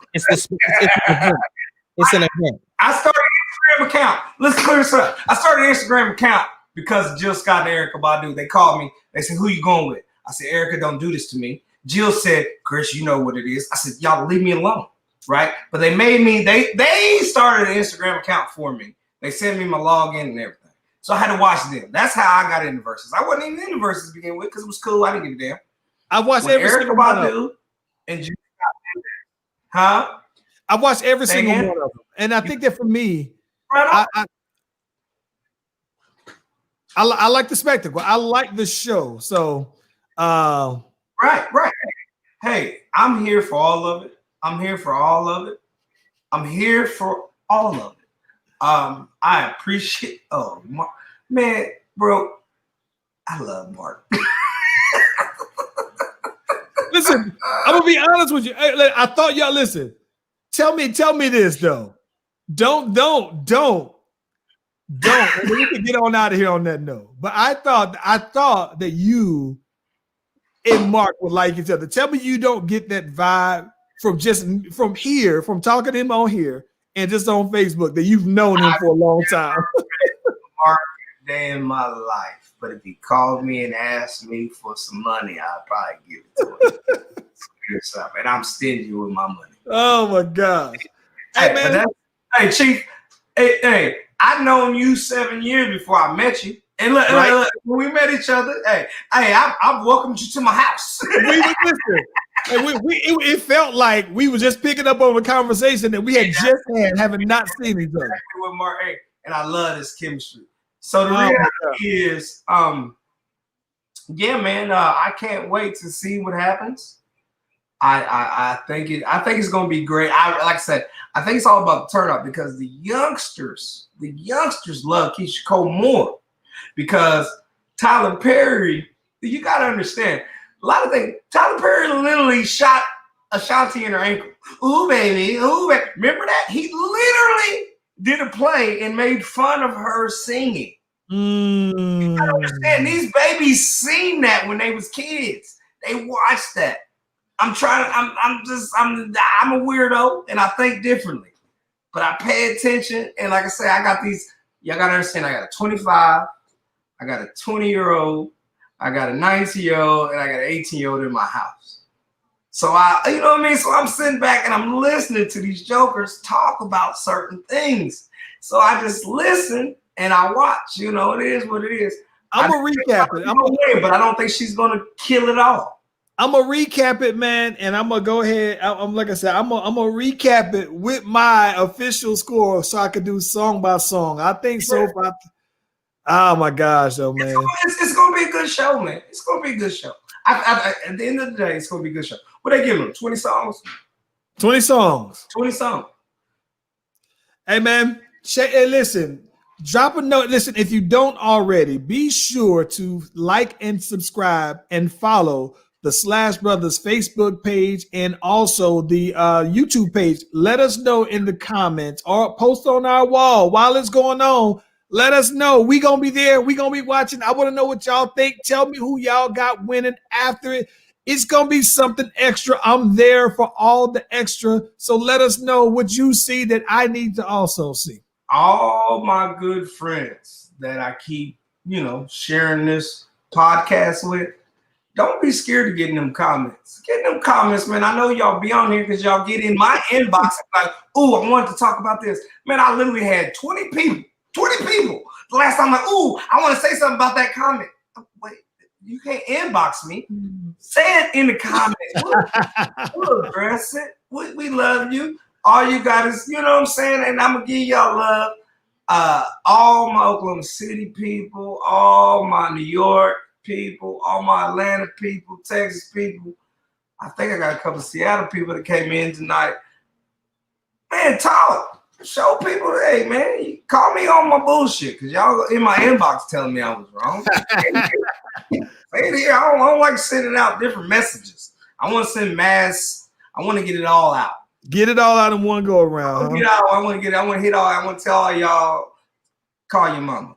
It's an event. I started an Instagram account. Let's clear this up. I started an Instagram account because Jill Scott and Erykah Badu, they called me. They said, who you going with? I said, Erykah, don't do this to me. Jill said, Chris, you know what it is. I said, y'all leave me alone, right? But they made me, they started an Instagram account for me. They sent me my login and everything. So I had to watch them. That's how I got into Versus. I wasn't even into Versus to begin with because it was cool. I didn't give a damn. I watched every single one of them. And Jill Scott, huh? I watched every single one of them, and I think that for me, I like the spectacle. I like the show. So, right. Hey, I'm here for all of it. I appreciate. Oh, man, bro, I love Mark. Listen, I'm gonna be honest with you. I thought y'all listen. Tell me this though. Don't. And we can get on out of here on that note. But I thought that you and Mark would like each other. Tell me you don't get that vibe from talking to him on here and just on Facebook that you've known him for a long time. Mark day in my life, but if he called me and asked me for some money, I'd probably give it to him. And I'm stingy with my money. Oh my gosh. Hey, man. Hey, Chief. Hey, I've known you 7 years before I met you. And look, when we met each other, I've welcomed you to my house. Listen, And it felt like we were just picking up on a conversation that we had just had, having not seen each other. With Mark, and I love this chemistry. So the reality is, yeah, man, I can't wait to see what happens. I think it's gonna be great. Like I said, I think it's all about the turnout because the youngsters love Keyshia Cole more because Tyler Perry. You gotta understand a lot of things. Tyler Perry literally shot Ashanti in her ankle. Ooh, baby. Remember that? He literally did a play and made fun of her singing. You gotta understand, these babies seen that when they was kids. They watched that. I'm a weirdo and I think differently. But I pay attention. And like I say, I got these, y'all gotta understand, I got a 25, I got a 20-year-old, I got a 19-year-old, and I got an 18-year-old in my house. So you know what I mean? So I'm sitting back and I'm listening to these jokers talk about certain things. So I just listen and I watch. You know, it is what it is. I'm gonna recap it. But I don't think she's gonna kill it all. I'm gonna recap it, man, and I'm gonna go ahead. I'm like I said, I'm gonna recap it with my official score, so I could do song by song. I think so. Oh my gosh, though, man, it's gonna be a good show, man. It's gonna be a good show. At the end of the day, it's gonna be a good show. What they give them? 20 songs. 20 songs. 20 songs. Hey, man, hey, listen. Drop a note. Listen, if you don't already, be sure to like and subscribe and follow the Slash Brothers Facebook page and also the YouTube page. Let us know in the comments or post on our wall while it's going on. Let us know. We gonna be there. We gonna be watching. I want to know what y'all think. Tell me who y'all got winning after it. It's gonna be something extra. I'm there for all the extra. So let us know what you see that I need to also see. All my good friends that I keep, sharing this podcast with, don't be scared of getting them comments. Get them comments, man. I know y'all be on here because y'all get in my inbox like, ooh, I wanted to talk about this. Man, I literally had 20 people. 20 people. The last time, I'm like, ooh, I want to say something about that comment. Wait, you can't inbox me. Say it in the comments. We'll address it. We love you. All you got is, you know what I'm saying? And I'm going to give y'all love. All my Oklahoma City people, all my New York people, all my Atlanta people, Texas people. I think I got a couple of Seattle people that came in tonight. Man, talk. Show people, hey, man, you call me on my bullshit because y'all in my inbox telling me I was wrong. Hey, I don't like sending out different messages. I want to send mass. I want to get it all out. Get it all out in one go around. I want to hit all. I want to tell all y'all, call your mama.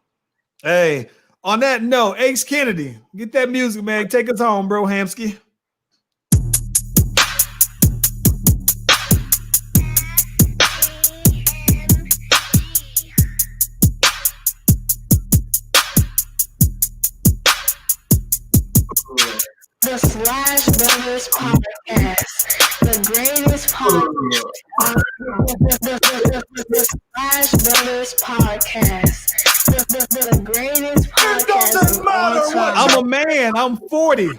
Hey, on that note, Ace Kennedy, get that music, man. Take us home, bro, Hamsky. The Slash Brothers Podcast, the greatest podcast. The Slash Brothers Podcast, the greatest podcast. I'm a man. I'm 40.